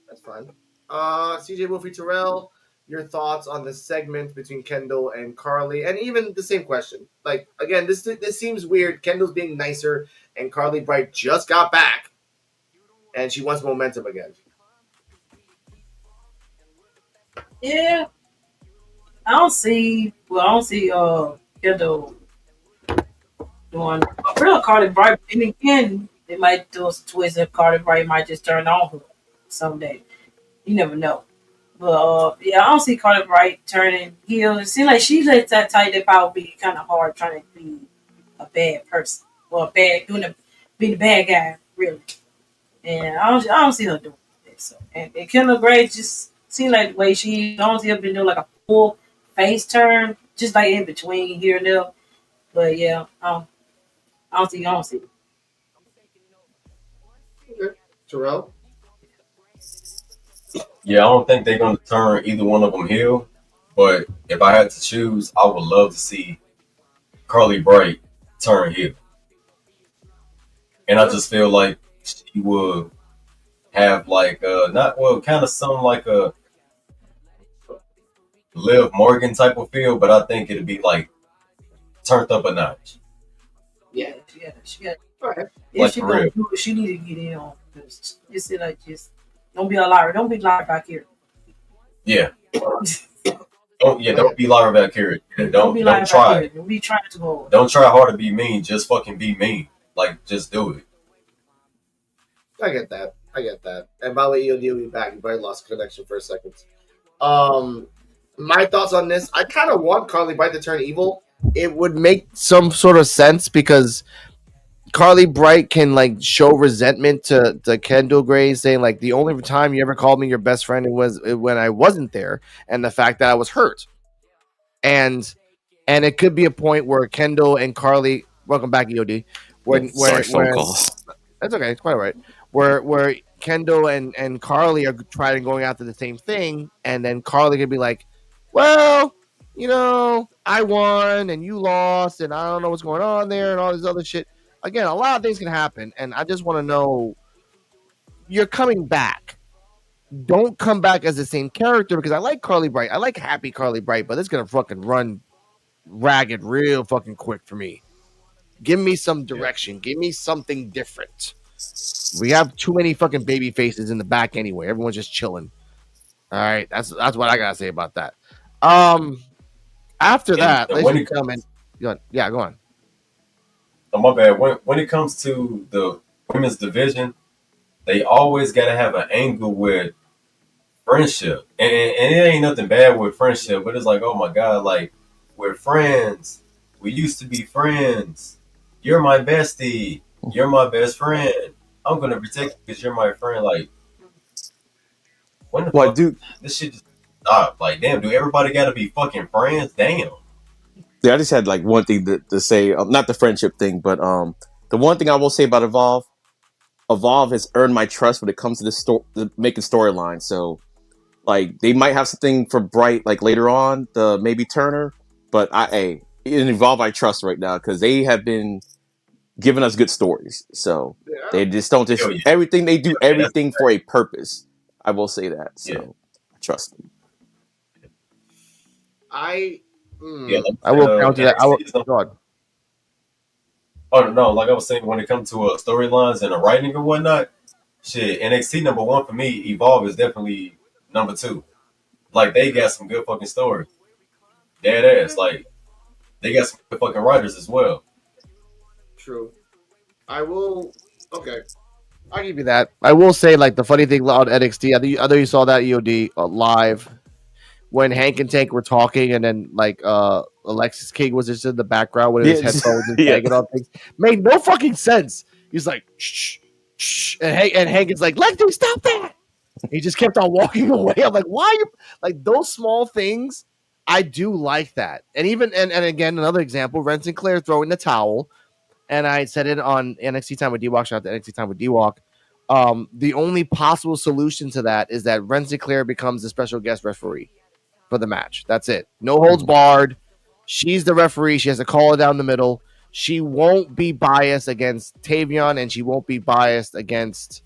That's fine. CeeJayWolfy Terrell, your thoughts on the segment between Kendall and Carly, and even the same question. Like again, this seems weird. Kendall's being nicer, and Carly Bright just got back, and she wants momentum again. Yeah, I don't see Kendall doing real Carly Bright. And again, they might do a twist if Carly Bright might just turn on her someday. You never know. But I don't see Carly Bright turning heel. It seems like she's that type that probably be kind of hard trying to be a bad person or be the bad guy, really. And I don't see her doing it. So and Kendall Gray just seems like the way I don't see her been doing like a full face turn, just like in between here and there. But yeah, I don't see it. Okay. Terrell? Yeah, I don't think they're going to turn either one of them heel. But if I had to choose, I would love to see Carly Bright turn heel. And I just feel like she would have like kind of something like a Liv Morgan type of feel, but I think it'd be like turned up a notch. Yeah. She got. Right. If she gonna do it, she need to get in on. Just don't be a liar. Don't be liar back here. Yeah. Don't be liar back here. Don't be liar try. back here. Don't be trying too hard. Don't try hard to be mean. Just fucking be mean. Like, just do it. I get that. And by the way, you'll be back. You probably lost connection for a second. My thoughts on this: I kind of want Carly Bright to turn evil, it would make some sort of sense because Carly Bright can like show resentment to Kendall Gray, saying like the only time you ever called me your best friend was when I wasn't there, and the fact that I was hurt, and it could be a point where Kendall and Carly, welcome back EOD, when phone call. that's okay, it's quite all right, where Kendall and Carly are trying going after the same thing, and then Carly could be like, well, you know, I won and you lost, and I don't know what's going on there, and all this other shit. Again, a lot of things can happen, and I just want to know, you're coming back. Don't come back as the same character, because I like Carly Bright. I like happy Carly Bright, but it's going to fucking run ragged real fucking quick for me. Give me some direction. Give me something different. We have too many fucking baby faces in the back anyway. Everyone's just chilling. All right, that's what I got to say about that. After that, ladies and gentlemen, go on. Oh, my bad. When it comes to the women's division, they always got to have an angle with friendship. And it ain't nothing bad with friendship, but it's like, oh my God, like, we're friends. We used to be friends. You're my bestie. You're my best friend. I'm going to protect you because you're my friend. Like, when the fuck, dude, this shit just stop. Like, damn, do everybody got to be fucking friends? Damn. Yeah, I just had like one thing to say, not the friendship thing, but the one thing I will say about Evolve has earned my trust when it comes to the making storylines. So, like, they might have something for Bright like later on, the maybe Turner, but in Evolve I trust right now because they have been giving us good stories. So they just don't everything they do, everything for a purpose. I will say that. So I trust them. I will counter that. Oh no, like I was saying, when it comes to storylines and writing and whatnot, shit, NXT number one for me. Evolve is definitely number two. Like, they got some good fucking stories. Dead ass. Like, they got some good fucking writers as well. True. Okay. I'll give you that. I will say, like, the funny thing about NXT, I know you saw that EOD live when Hank and Tank were talking, and then like Alexis King was just in the background with his headphones and banging on things. Made no fucking sense. He's like, shh, shh, and Hank is like, Lexi, stop that. He just kept on walking away. I'm like, why are you like those small things? I do like that. And even and again, another example, Ren Sinclair throwing the towel. And I said it on NXT Time with D-Walk. Shout out to NXT Time with D-Walk. The only possible solution to that is that Ren Sinclair becomes the special guest referee for the match. That's it. No holds barred. She's the referee. She has to call it down the middle. She won't be biased against Tavion, and she won't be biased against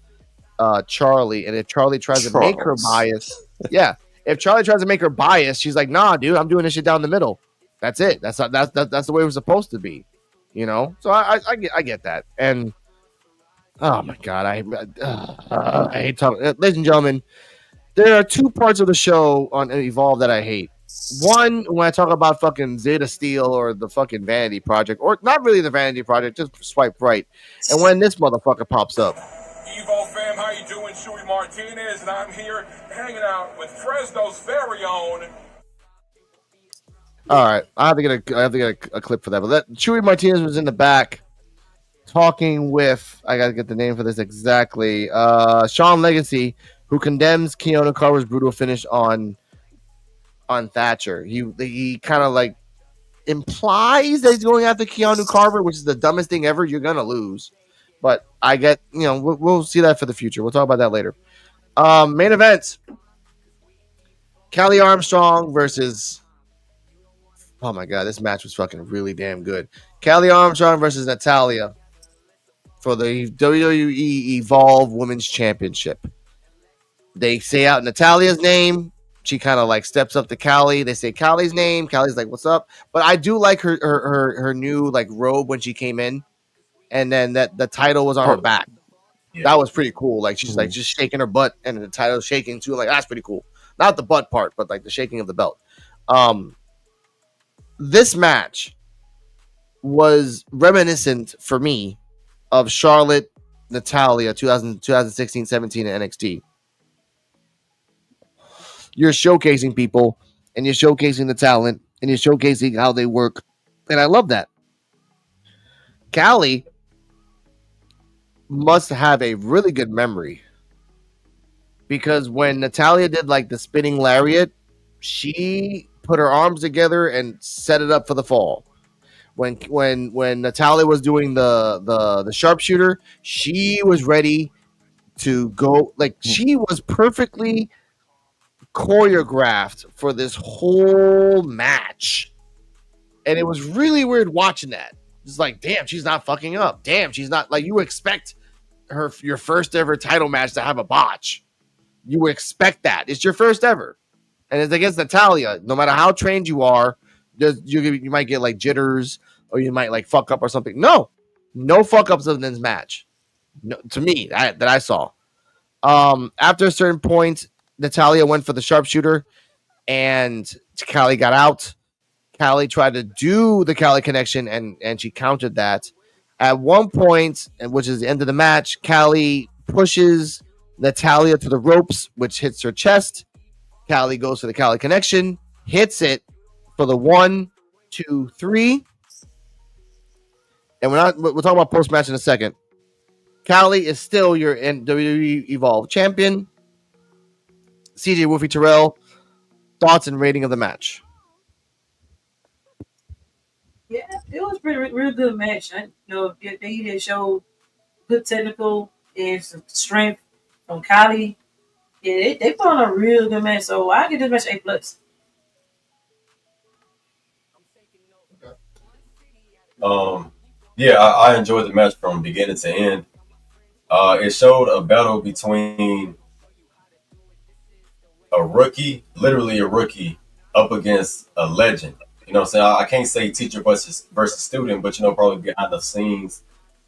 Charlie. And if Charlie tries to make her biased, if Charlie tries to make her biased, she's like, "Nah, dude, I'm doing this shit down the middle." That's it. That's the way it was supposed to be. You know, so I get that, and oh my God, I hate talking. Ladies and gentlemen, there are two parts of the show on Evolve that I hate. One, when I talk about fucking Zeta Steel or the fucking Vanity Project, or not really the Vanity Project, just swipe right, and when this motherfucker pops up. Evolve fam, how you doing? Chewy Martinez, and I'm here hanging out with Fresno's very own. All right, I have to get a clip for that. But Chewy Martinez was in the back talking with, I gotta get the name for this exactly, Sean Legacy, who condemns Keanu Carver's brutal finish on Thatcher. He kind of like implies that he's going after Keanu Carver, which is the dumbest thing ever. You're gonna lose, but I get, we'll see that for the future. We'll talk about that later. Main event: Callie Armstrong versus. Oh my God, this match was fucking really damn good. Callie Armstrong versus Natalya for the WWE Evolve Women's Championship. They say out Natalya's name. She kind of like steps up to Callie. They say Callie's name. Callie's like, "What's up?" But I do like her new like robe when she came in, and then that the title was on her back. Yeah. That was pretty cool. Like she's like just shaking her butt, and the title's shaking too. Like that's pretty cool. Not the butt part, but like the shaking of the belt. This match was reminiscent for me of Charlotte, Natalya 2016-17 in NXT. You're showcasing people, and you're showcasing the talent, and you're showcasing how they work, And I love that. Callie must have a really good memory, because when Natalya did like the spinning lariat, she put her arms together and set it up for the fall. When Natalya was doing the sharpshooter, she was ready to go. Like, she was perfectly choreographed for this whole match. And it was really weird watching that. It's like, damn, she's not fucking up. Damn, she's not, like, you expect your first ever title match to have a botch. You expect that. It's your first ever. And it's against Natalya. No matter how trained you are, you might get like jitters, or you might like fuck up or something. No fuck ups in this match. No, to me, that I saw. After a certain point, Natalya went for the sharpshooter, and Callie got out. Callie tried to do the Callie connection, and she countered that. At one point, which is the end of the match, Callie pushes Natalya to the ropes, which hits her chest. Callie goes for the Callie connection, hits it for the 1, 2, 3. And we'll talk about post match in a second. Callie is still your WWE Evolve champion. CeeJayWolfy Terrell, thoughts and rating of the match? Yeah, it was real good match. I know they showed good technical and some strength from Callie. Yeah, they put on a real good match. So I give this match A+. Yeah, I enjoyed the match from beginning to end. It showed a battle between a rookie, literally a rookie, up against a legend. You know what I'm saying? I can't say teacher versus student, but, probably behind the scenes,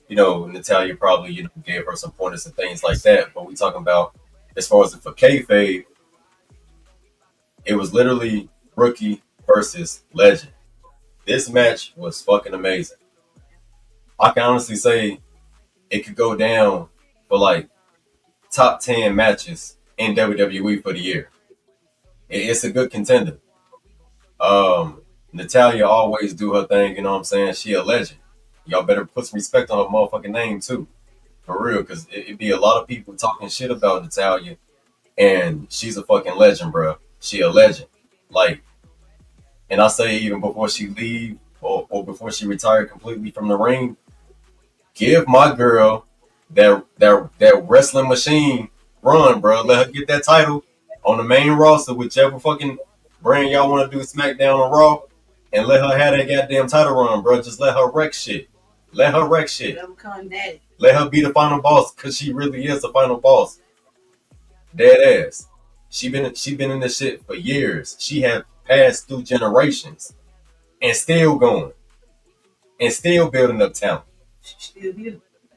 Natalya probably, gave her some pointers and things like that. But we talking about, as far as for kayfabe, it was literally rookie versus legend. This match was fucking amazing. I can honestly say it could go down for like top 10 matches in WWE for the year. It's a good contender. Natalya always do her thing, you know what I'm saying? She a legend. Y'all better put some respect on her motherfucking name too. For real, because it'd be a lot of people talking shit about Natalya, and she's a fucking legend, bro. She a legend. Like, and I say even before she leave or before she retire completely from the ring, give my girl that wrestling machine run, bro. Let her get that title on the main roster, whichever fucking brand y'all want to do SmackDown or Raw, and let her have that goddamn title run, bro. Just let her wreck shit. Let her wreck shit. Let her be the final boss, because she really is the final boss. Dead ass. She been in this shit for years. She have passed through generations and still going and still building up talent.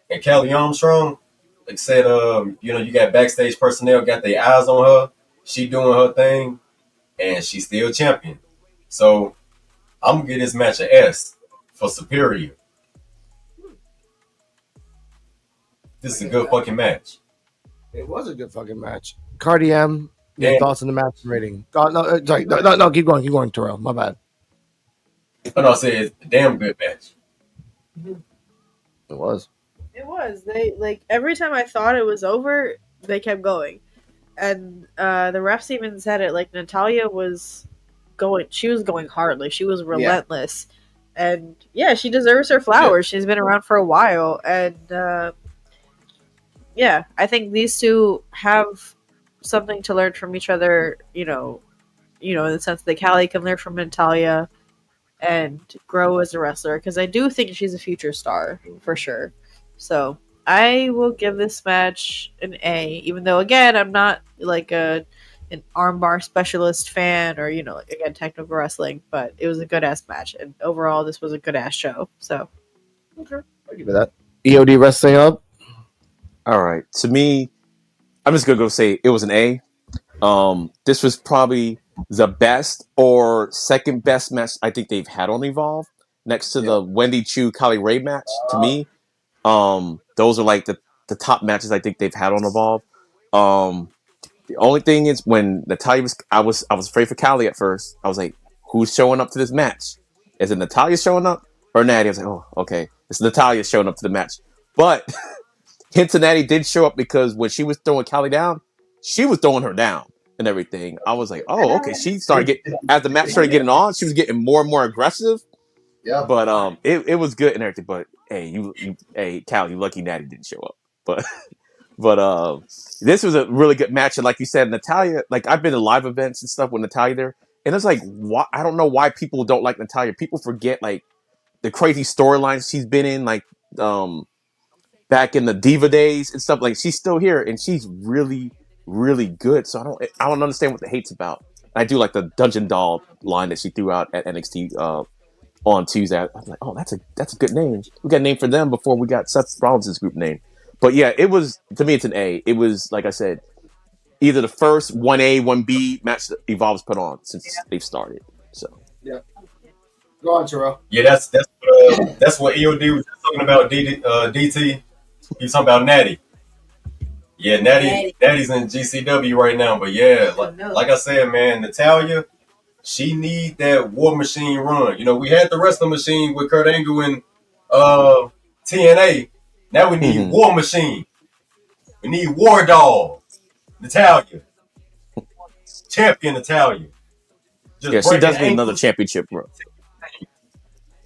And Callie Armstrong, like I said, you got backstage personnel got their eyes on her. She doing her thing, and she's still champion. So I'm gonna give this match an S for superior. This is a good fucking match. It was a good fucking match. Cardi M, your thoughts on the match rating? No, keep going, Terrell. My bad. Oh, no, I said it's a damn good match. It was. It was. They every time I thought it was over, they kept going, and the refs even said it. Like, Natalya was going. She was going hard. Like, she was relentless, and she deserves her flowers. She's been around for a while, and I think these two have something to learn from each other. In the sense that Callie can learn from Natalya and grow as a wrestler, because I do think she's a future star for sure. So I will give this match an A, even though, again, I'm not like an armbar specialist fan or, again, technical wrestling, but it was a good ass match, and overall this was a good ass show. So okay, I'll give you that. EOD Wrestling Up. All right, to me, I'm just gonna go say it was an A. This was probably the best or second best match I think they've had on Evolve, next to the Wendy Chu Kylie Ray match. To me, those are like the top matches I think they've had on Evolve. The only thing is when Natalya I was afraid for Callie at first. I was like, who's showing up to this match? is it Natalya showing up or Natty? I was like, oh, okay, it's Natalya showing up to the match. But Cincinnati did show up because when she was throwing Callie down, she was throwing her down and everything. I was like, oh, okay. She started getting, as the match started getting on, she was getting more and more aggressive. Yeah. But it was good and everything. But hey, hey, Callie, you lucky Natty didn't show up. But this was a really good match. And like you said, Natalya, like I've been to live events and stuff with Natalya there. And it's like, why, I don't know why people don't like Natalya. People forget like the crazy storylines she's been in, like back in the Diva days and stuff. Like she's still here and she's really, really good. So I don't understand what the hate's about. I do like the Dungeon Doll line that she threw out at NXT on Tuesday. I was like, oh, that's a good name. We got a name for them before we got Seth Rollins' group name. But yeah, it was, to me, it's an A. It was, like I said, either the first 1A, 1B match that Evolve's put on since they've started. So yeah. Go on, Terrell. Yeah, that's what EOD was talking about. DT, he was talking about Natty. Yeah, Natty's in GCW right now. But yeah, like I said, man, Natalya, she need that War Machine run. You know, we had the Wrestling Machine with Kurt Angle and TNA. Now we need War Machine. We need War Dog. Natalya. Champion Natalya. Yeah, she does need another championship, bro.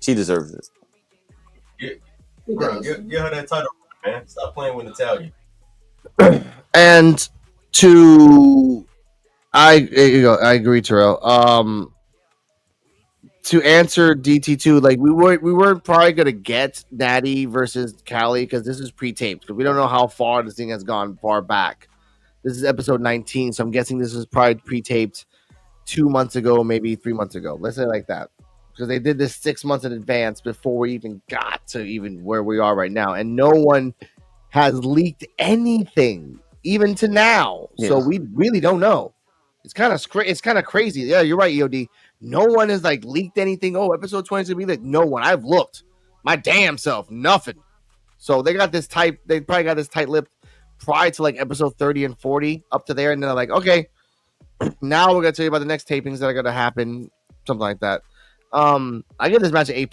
She deserves it. Give her that title, man. Stop playing with Natalya. And I agree, Terrell. To answer DT2, like we weren't probably gonna get Natty versus Callie because this is pre-taped because we don't know how far this thing has gone far back. This is episode 19, so I'm guessing this was probably pre-taped 2 months ago, maybe 3 months ago. Let's say like that, because they did this 6 months in advance before we even got to even where we are right now, and no one has leaked anything even to now. Yeah. So we really don't know. It's kind of crazy. Yeah, you're right, EOD. No one has like leaked anything. Oh, episode 20 is gonna be like no one. I've looked my damn self, nothing. So they got this tight. They probably got this tight-lipped prior to like episode 30 and 40 up to there, and they're like, okay, now we're gonna tell you about the next tapings that are gonna happen, something like that. I give this match an A+.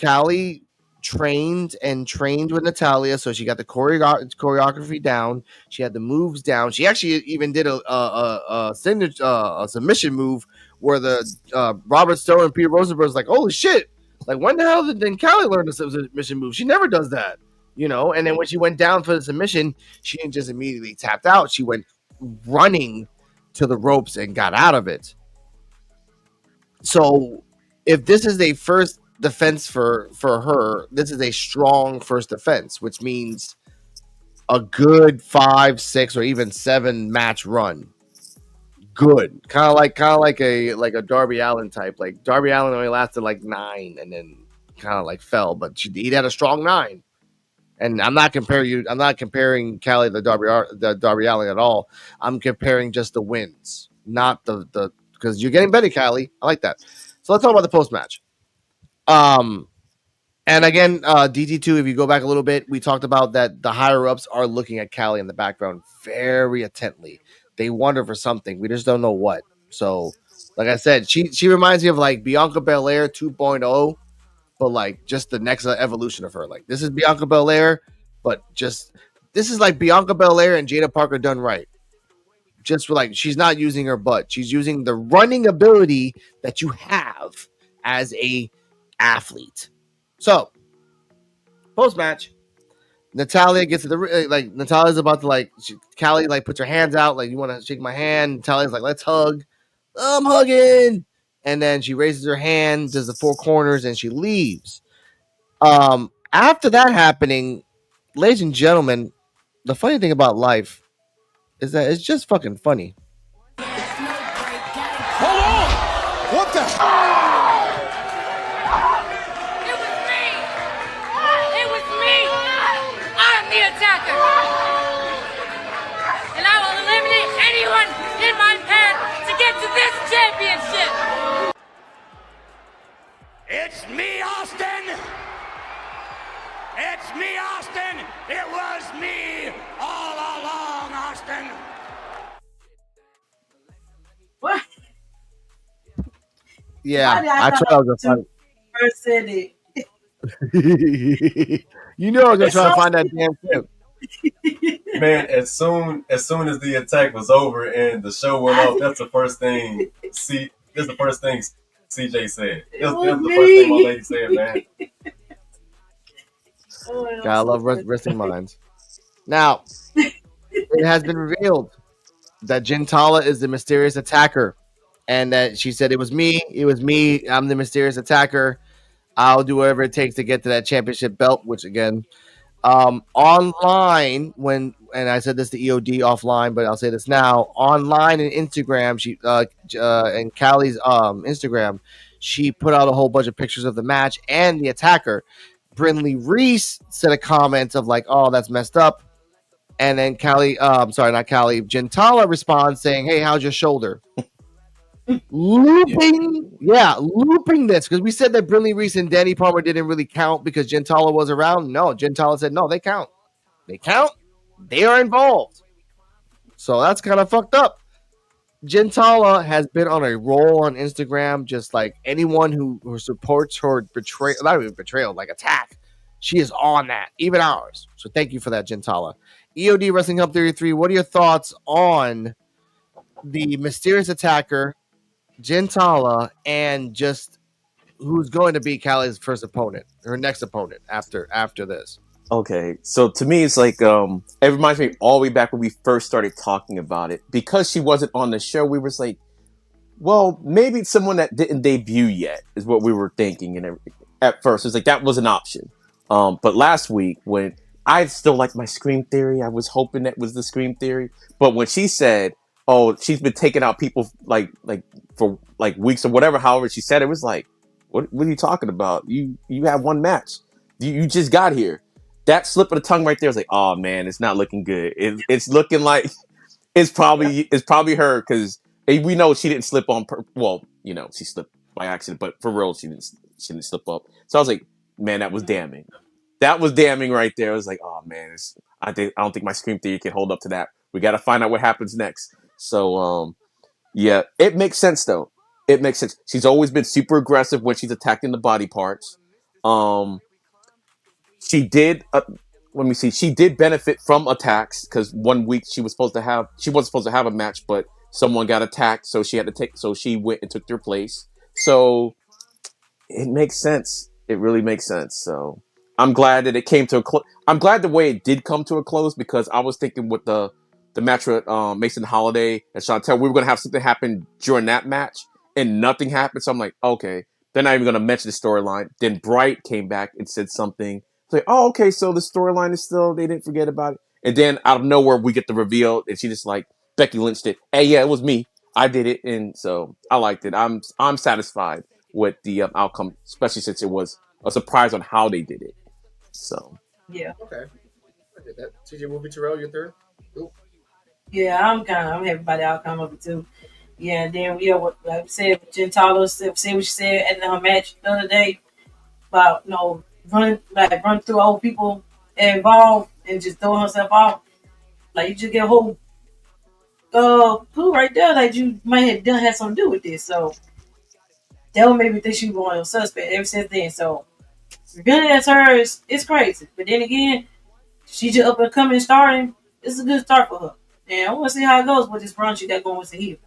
Callie trained with Natalya, so she got the choreography down. She had the moves down. She actually even did a submission move where the Robert Stone and Peter Rosenberg was like, holy shit, like when the hell did Callie learn the submission move? She never does that, you know. And then when she went down for the submission, she didn't just immediately tapped out. She went running to the ropes and got out of it. So if this is a first defense for her, this is a strong first defense, which means a good 5, 6, or even 7 match run. Good, kind of like a Darby Allin type. Like Darby Allin only lasted like 9 and then kind of like fell, but he had a strong 9. And I'm not comparing Callie to Darby Allin at all. I'm comparing just the wins, not the because you're getting better, Callie. I like that. So let's talk about the post match. And again, DT2, if you go back a little bit, we talked about that the higher ups are looking at Callie in the background very intently. They wonder for something. We just don't know what. So, like I said, she reminds me of like Bianca Belair 2.0, but like just the next evolution of her. Like this is Bianca Belair, but just this is like Bianca Belair and Jada Parker done right. Just for like she's not using her butt. She's using the running ability that you have as a athlete. So, post match, Natalya gets to the like. Natalya's about to Callie like puts her hands out like, you want to shake my hand. Natalya's like, let's hug. I'm hugging, and then she raises her hand, does the 4 corners, and she leaves. After that happening, ladies and gentlemen, the funny thing about life is that it's just fucking funny. Hold on! What the? It was me. I'm the attacker. And I will eliminate anyone in my path to get to this championship. It's me, Austin. It's me, Austin. It was me all along, Austin. What? Yeah, Why did I I come tried up to to first said it? find. You know I was gonna try to find that damn clip. Man, as soon as the attack was over and the show went off, that's the first thing. That's the first thing CJ said. That's the first thing my lady said, man. Gotta love wrestling minds. Now, it has been revealed that Gintala is the mysterious attacker, and that she said it was me. It was me. I'm the mysterious attacker. I'll do whatever it takes to get to that championship belt. Which again, online and I said this to EOD offline, but I'll say this now. Online and Instagram, she and Callie's Instagram, she put out a whole bunch of pictures of the match and the attacker. Brinley Reese said a comment of like, "Oh, that's messed up," and then Gintala responds saying, "Hey, how's your shoulder?" looping this because we said that Brinley Reese and Danny Palmer didn't really count because Gintala was around. No, Gintala said no, they count. They count. They are involved. So that's kind of fucked up. Gintala has been on a roll on Instagram, just like anyone who supports her betrayal, not even betrayal, like attack. She is on that, even ours. So thank you for that, Gintala. EOD Wrestling Hub Theory 3, what are your thoughts on the mysterious attacker, Gintala, and just who's going to be Callie's first opponent, her next opponent after this? Okay, so to me, it's like it reminds me all the way back when we first started talking about it. Because she wasn't on the show, we were like, well, maybe it's someone that didn't debut yet is what we were thinking. And at first, it's like that was an option. But last week, when I still like my Scream Theory, I was hoping that was the Scream Theory. But when she said, "Oh, she's been taking out people like for like weeks or whatever," however she said it, was like, what are you talking about? You have one match. You just got here. That slip of the tongue right there was like, oh man, it's not looking good. It's looking like it's probably her because we know she didn't slip on. She slipped by accident, but for real, she didn't slip up. So I was like, man, that was damning. That was damning right there. I was like, oh man, I don't think my Scream Theory can hold up to that. We got to find out what happens next. So yeah, it makes sense though. It makes sense. She's always been super aggressive when she's attacking the body parts. She did. She did benefit from attacks because 1 week she wasn't supposed to have a match, but someone got attacked, so she went and took their place. So it makes sense. It really makes sense. So I'm glad that it came to a close. I'm glad the way it did come to a close because I was thinking with the match with Mason Holiday and Chantel, we were gonna have something happen during that match, and nothing happened. So I'm like, okay, they're not even gonna mention the storyline. Then Bright came back and said something. It's like, oh, okay, so the storyline is still, they didn't forget about it. And then out of nowhere, we get the reveal, and she just like, Becky Lynched it. Hey, yeah, it was me. I did it, and so I liked it. I'm satisfied with the outcome, especially since it was a surprise on how they did it. So yeah, okay. I did that. CeeJayWolfy, Terrell, your third. Cool. Yeah, I'm happy about the outcome of it too. Yeah, and then like I said, Gintala said what she said in her match the other day about run through old people involved and just throwing herself off. Like you just get a whole clue right there. Like you might have done had something to do with this. So that would make me think she was one of the suspects ever since then. So revealing that's hers, it's crazy. But then again, she just up and coming starting. It's a good start for her. And I want to see how it goes with this run she got going with the heel.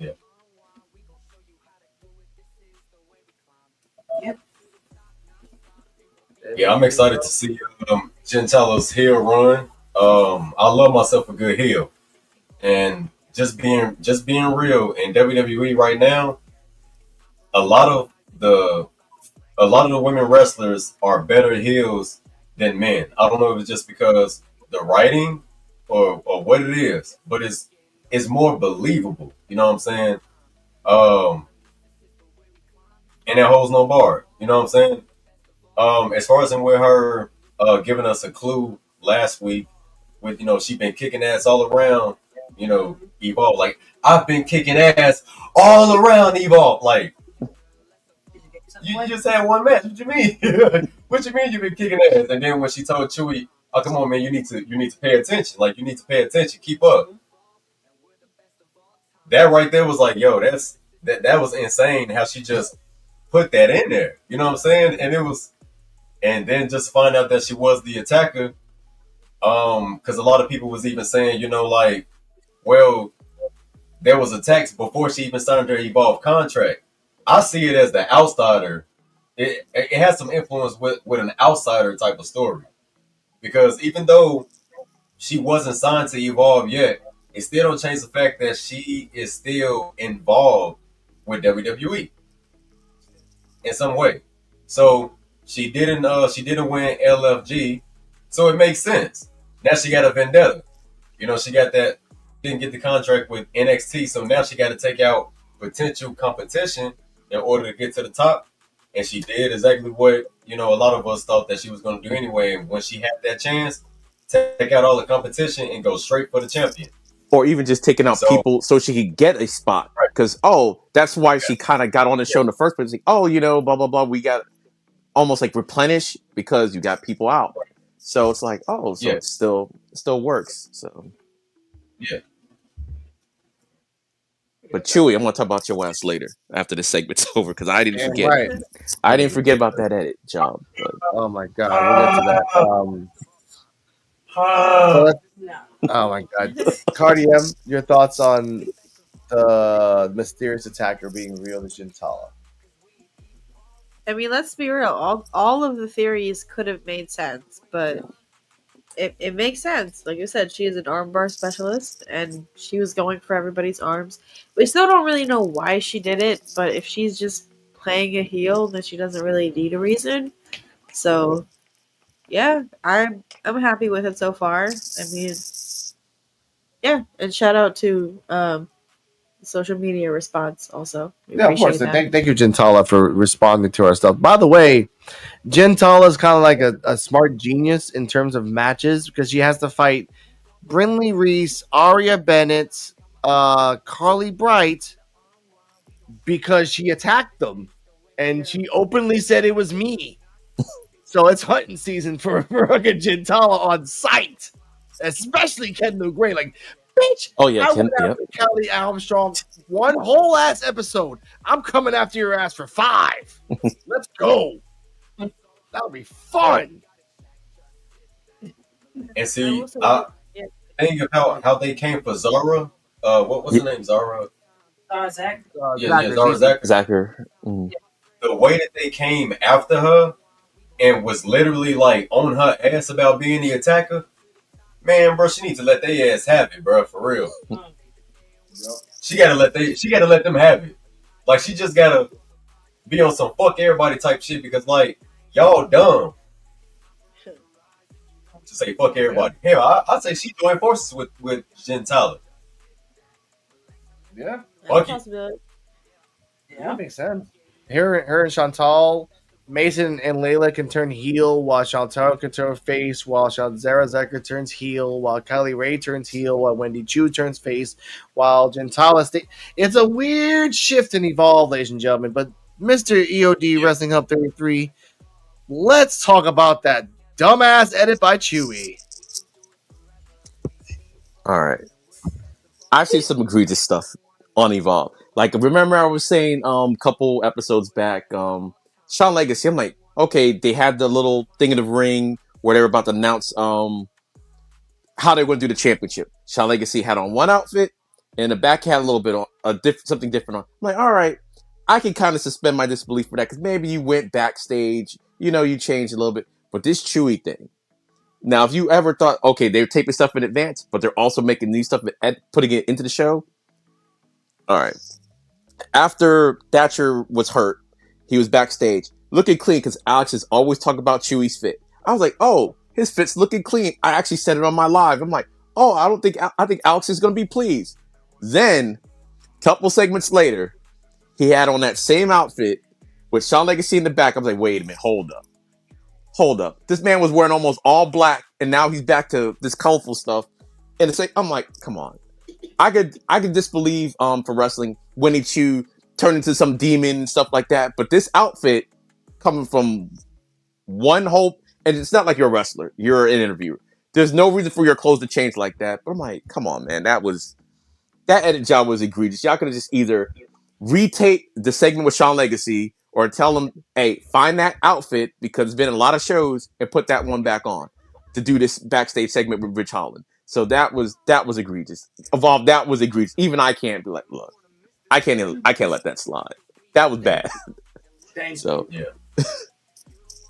Yeah. Yep. Yeah, I'm excited to see Gintala's heel run. I love myself a good heel, and just being real in WWE right now, a lot of the women wrestlers are better heels than men. I don't know if it's just because the writing or what it is, but it's more believable. You know what I'm saying? And it holds no bar. You know what I'm saying? As far as with her giving us a clue last week with, she been kicking ass all around, Evolve. Like, I've been kicking ass all around Evolve. Like, you just had one match. What you mean? What you mean you've been kicking ass? And then when she told Chewy, oh, come on, man, you need to pay attention. Like, you need to pay attention. Keep up. That right there was like, yo, that was insane how she just put that in there. You know what I'm saying? And then just find out that she was the attacker. Because a lot of people was even saying, like, well, there was attacks before she even signed her Evolve contract. I see it as the outsider. It has some influence with an outsider type of story. Because even though she wasn't signed to Evolve yet, it still don't change the fact that she is still involved with WWE in some way. So she didn't win LFG, so it makes sense. Now she got a vendetta. She got that, didn't get the contract with NXT, so now she got to take out potential competition in order to get to the top. And she did exactly what, a lot of us thought that she was going to do anyway. And when she had that chance, take out all the competition and go straight for the champion. Or even just taking out people so she could get a spot. Because, that's why she kind of got on the show in the first place. Like, blah, blah, blah. We got almost like replenish because you got people out. So it's like, it still works. So yeah. But Chewy, I'm gonna talk about your ass later after this segment's over because I didn't forget. Right. I didn't forget about that edit job. But. Oh my god, we'll get to that. Oh my god, Cardi M, your thoughts on the mysterious attacker being real to Gintala? I mean, let's be real. All of the theories could have made sense, but it makes sense. Like you said, she is an armbar specialist, and she was going for everybody's arms. We still don't really know why she did it, but if she's just playing a heel, then she doesn't really need a reason. So, yeah, I'm happy with it so far. I mean, yeah, and shout out to social media response also. Yeah, of course. Thank you, Gintala, for responding to our stuff. By the way, Gintala is kind of like a smart genius in terms of matches because she has to fight Brinley Reese, Aria Bennett, Carly Bright because she attacked them, and she openly said it was me. So it's hunting season for fucking Gintala on site, especially Kendall Gray. Like, bitch, I went after Kelly Armstrong one whole ass episode. I'm coming after your ass for 5. Let's go. That'll be fun. And see, think of how they came for Zara. What's her name? Zara. Zach. Zara. Zachary. The way that they came after her and was literally like on her ass about being the attacker. Man, bro, she needs to let their ass have it, bro, for real. She gotta let them have it. Like, she just gotta be on some fuck everybody type shit because, like, y'all dumb. To say fuck everybody. Hell, I'd say she joined forces with Gintala. Yeah. Fuck it. Yeah, that makes sense. Her and Chantal, Mason and Layla can turn heel while Chantal can turn face, while Zara Zachary turns heel, while Kylie Ray turns heel, while Wendy Chu turns face, while Gintala It's a weird shift in Evolve, ladies and gentlemen. But Mr. EOD Wrestling Hub 33, let's talk about that dumbass edit by Chewy. All right. I've seen some egregious stuff on Evolve. Like, remember I was saying a couple episodes back, Shawn Legacy, I'm like, okay, they had the little thing in the ring where they were about to announce how they were going to do the championship. Shawn Legacy had on one outfit, and the back had a little bit on something different on. I'm like, all right, I can kind of suspend my disbelief for that because maybe you went backstage, you changed a little bit. But this Chewy thing. Now, if you ever thought, okay, they're taping stuff in advance, but they're also making new stuff and putting it into the show. All right. After Thatcher was hurt, he was backstage looking clean because Alex is always talking about Chewy's fit. I was like, oh, his fit's looking clean. I actually said it on my live. I'm like, oh, I think Alex is going to be pleased. Then, a couple segments later, he had on that same outfit with Shawn Legacy in the back. I was like, wait a minute, hold up. This man was wearing almost all black, and now he's back to this colorful stuff. And it's like, I'm like, come on. I could disbelieve for wrestling Winnie Chu turned into some demon and stuff like that. But this outfit coming from one whole, and it's not like you're a wrestler, you're an interviewer. There's no reason for your clothes to change like that. But I'm like, come on, man, that edit job was egregious. Y'all could have just either retape the segment with Shawn Legacy or tell them, hey, find that outfit because it's been a lot of shows and put that one back on to do this backstage segment with Rich Holland. So that was egregious. Evolve, that was egregious. Even I can't be like, look, I can't let that slide. That was bad. So yeah.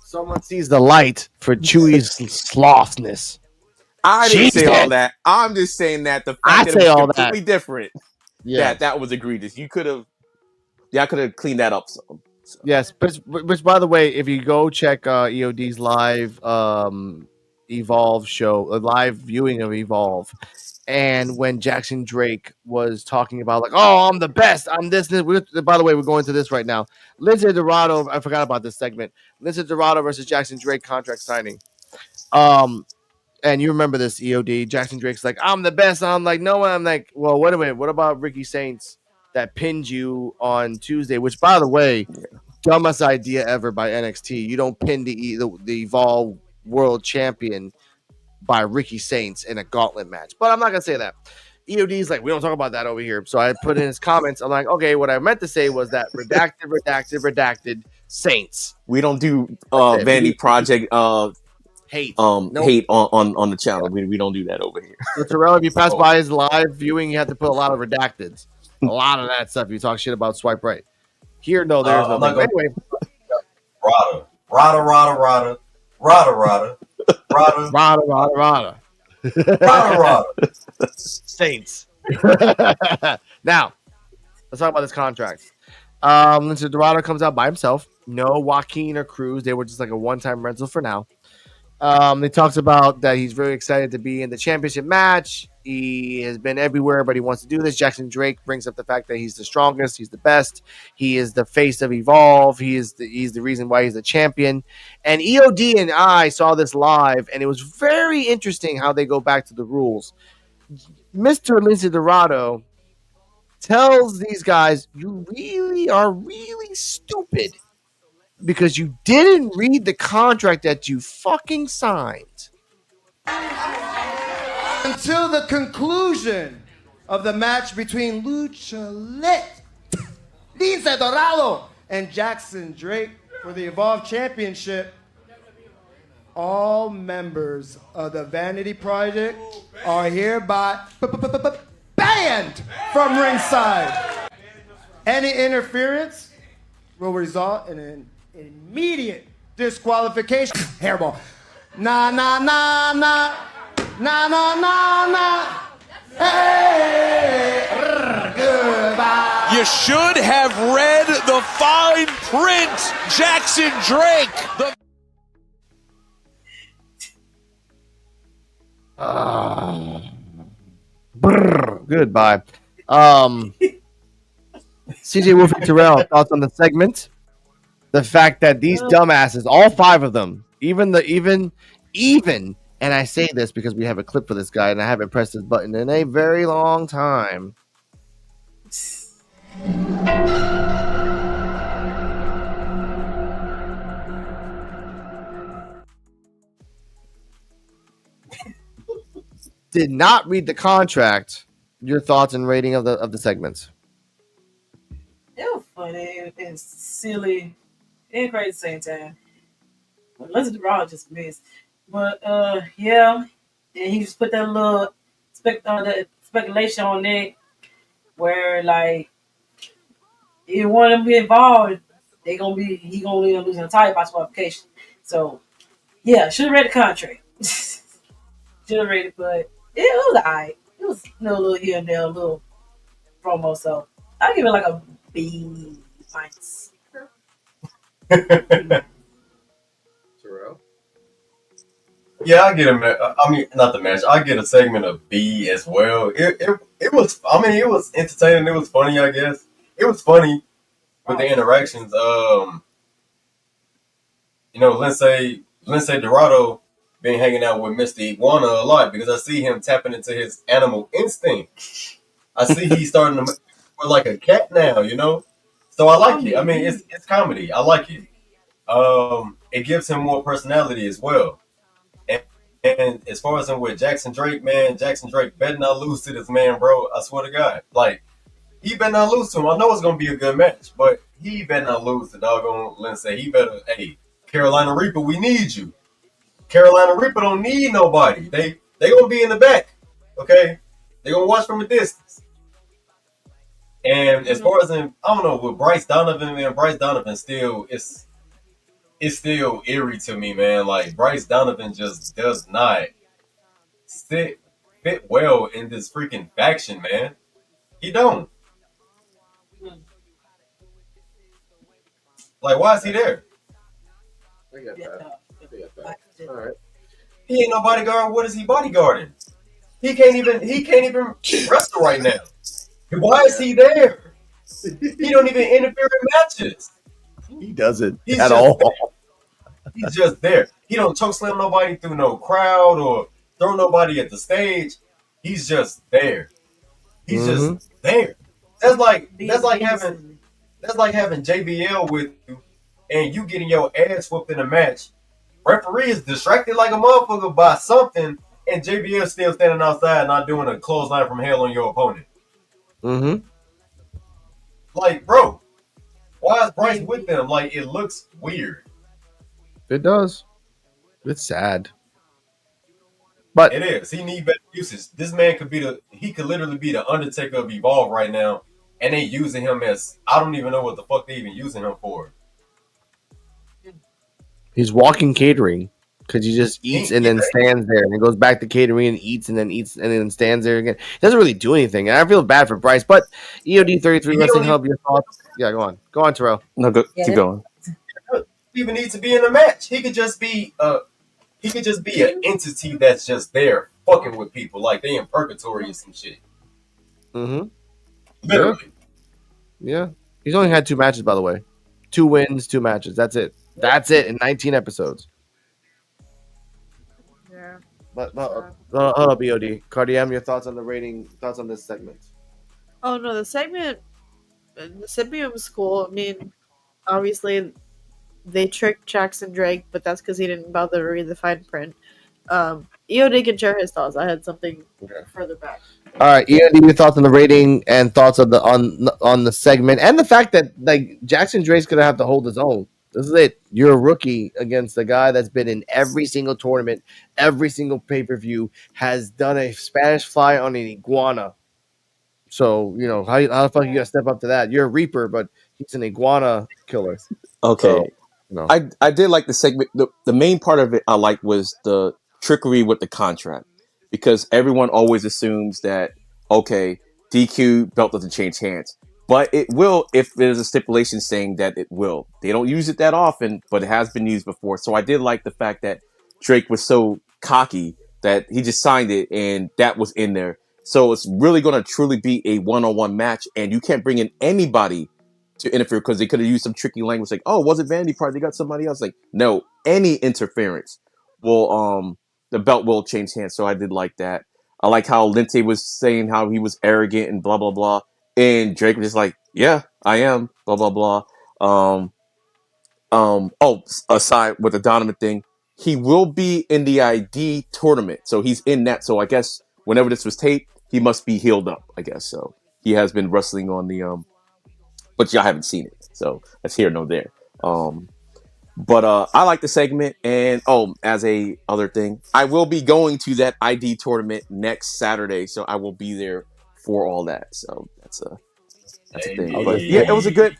Someone sees the light for Chewy's slothness. I didn't say all that. I'm just saying that the fact that it was completely different. Yeah, that was egregious. I could have cleaned that up some. So. Yes, which by the way, if you go check EOD's live Evolve show, a live viewing of Evolve, and when Jackson Drake was talking about like, oh, I'm the best, I'm this. By the way, we're going to this right now. Lindsay Dorado, I forgot about this segment. Lindsay Dorado versus Jackson Drake contract signing. And you remember this, EOD. Jackson Drake's like, I'm the best. I'm like, no. I'm like, well, wait a minute. What about Ricky Saints that pinned you on Tuesday? Which, by the way, dumbest idea ever by NXT. You don't pin the Evolve World Champion by Ricky Saints in a gauntlet match. But I'm not going to say that. EOD's like, we don't talk about that over here. So I put in his comments. I'm like, okay, what I meant to say was that redacted Saints. We don't do Vanity Project hate hate on the channel. We don't do that over here. So Terrell, if you pass by his live viewing, you have to put a lot of redacteds. A lot of that stuff. You talk shit about swipe right. Here, no, there's no. Anyway, Rada. Saints. Now, let's talk about this contract. So Dorado comes out by himself. No Joaquin or Cruz. They were just like a one-time rental for now. He talks about that he's very excited to be in the championship match. He has been everywhere, but he wants to do this. Jackson Drake brings up the fact that he's the strongest, he's the best, he is the face of Evolve, he's the reason why he's the champion. And EOD and I saw this live, and it was very interesting how they go back to the rules. Mr. Lindsay Dorado tells these guys, you really are really stupid because you didn't read the contract that you fucking signed. Until the conclusion of the match between Lindsay Dorado and Jackson Drake for the Evolve Championship, all members of the Vanity Project are hereby banned from ringside. Any interference will result in an immediate disqualification. Hairball. Hey, goodbye. You should have read the fine print, Jackson Drake. Goodbye. CeeJayWolfy Terrell, thoughts on the segment? The fact that these dumbasses, all five of them, even, and I say this because we have a clip for this guy, and I haven't pressed this button in a very long time. Did not read the contract. Your thoughts and rating of the segments? It was funny and silly and crazy at the same time. But Lindsay Dorado just missed. But yeah, and he just put that little speculation on it where like if one of them get involved, he gonna end up losing the title by disqualification. So yeah, should have read the contract. Should have read it, but it was alright. It was a little here and there, a little promo. So I give it like a B-. Terrell? Yeah, I get I mean, not the match. I get a segment of B as well. It was. I mean, it was entertaining. It was funny. I guess it was funny with the interactions. Lindsay Dorado been hanging out with Mr. Iguana a lot because I see him tapping into his animal instinct. I see he's starting to feel like a cat now. So I like it. I mean, it's comedy. I like it. It gives him more personality as well. And as far as him with Jackson Drake, man, Jackson Drake better not lose to this man, bro. I swear to God. Like, he better not lose to him. I know it's gonna be a good match, but he better not lose to doggone Lindsay. He better, hey, Carolina Reaper, we need you. Carolina Reaper don't need nobody. They gonna be in the back, okay? They gonna watch from a distance. And as far as I don't know, with Bryce Donovan, man, Bryce Donovan still it's still eerie to me, man. Like Bryce Donovan just does not fit well in this freaking faction, man. He don't. Like, why is he there? I get that. All right. He ain't no bodyguard. What is he bodyguarding? He can't even wrestle right now. Why is he there? He don't even interfere in matches. He doesn't He's at just all. there. He's just there. He don't choke slam nobody through no crowd or throw nobody at the stage. He's just there. He's just there. That's like having JBL with you and you getting your ass whooped in a match. Referee is distracted like a motherfucker by something, and JBL still standing outside not doing a clothesline from hell on your opponent. Like, bro, why is Bryce with them? Like, it looks weird. It does. It's sad. But it is. He need better uses. This man could literally be the Undertaker of Evolve right now, and they using him as, I don't even know what the fuck they even using him for. He's walking catering because he just eats and then stands there, and then goes back to catering and eats and then stands there again. He doesn't really do anything, and I feel bad for Bryce. But EOD 33 Wrestling Hub, your thoughts? Yeah, go on, Terrell. No, keep going. He even needs to be in a match. He could just be an entity that's just there fucking with people like they in purgatory and some shit. Literally. Yeah. He's only had 2 matches, by the way. 2 wins, 2 matches. That's it. That's it in 19 episodes. Yeah. But hold up, EOD. Cardiam, your thoughts on the rating, thoughts on this segment? Oh no, the segment was cool. I mean, obviously they tricked Jackson Drake, but that's because he didn't bother to read the fine print. EOD can share his thoughts. I had something further back. All right, EOD, your thoughts on the rating and thoughts on the segment, and the fact that like Jackson Drake's gonna have to hold his own. This is it. You're a rookie against a guy that's been in every single tournament, every single pay-per-view, has done a Spanish fly on an iguana. So, you know, how the fuck you gotta step up to that? You're a Reaper, but he's an iguana killer. Okay. So, no. I did like the segment. The main part of it I liked was the trickery with the contract. Because everyone always assumes that, okay, DQ belt doesn't change hands. But it will if there's a stipulation saying that it will. They don't use it that often, but it has been used before. So I did like the fact that Drake was so cocky that he just signed it and that was in there. So it's really going to truly be a one-on-one match, and you can't bring in anybody to interfere because they could have used some tricky language like, oh, was it Vanity Party? They got somebody else. Like, no, any interference will the belt will change hands. So I did like that. I like how Lindsay was saying how he was arrogant and blah blah blah, and Drake was just like, yeah, I am, blah blah blah. Aside with the Donovan thing, he will be in the ID tournament, so he's in that. So I guess whenever this was taped, he must be healed up. I guess so. He has been wrestling on the but y'all haven't seen it, so that's here no there. But I like the segment, and as a other thing, I will be going to that ID tournament next Saturday, so I will be there for all that. So that's a thing. But yeah, it was good.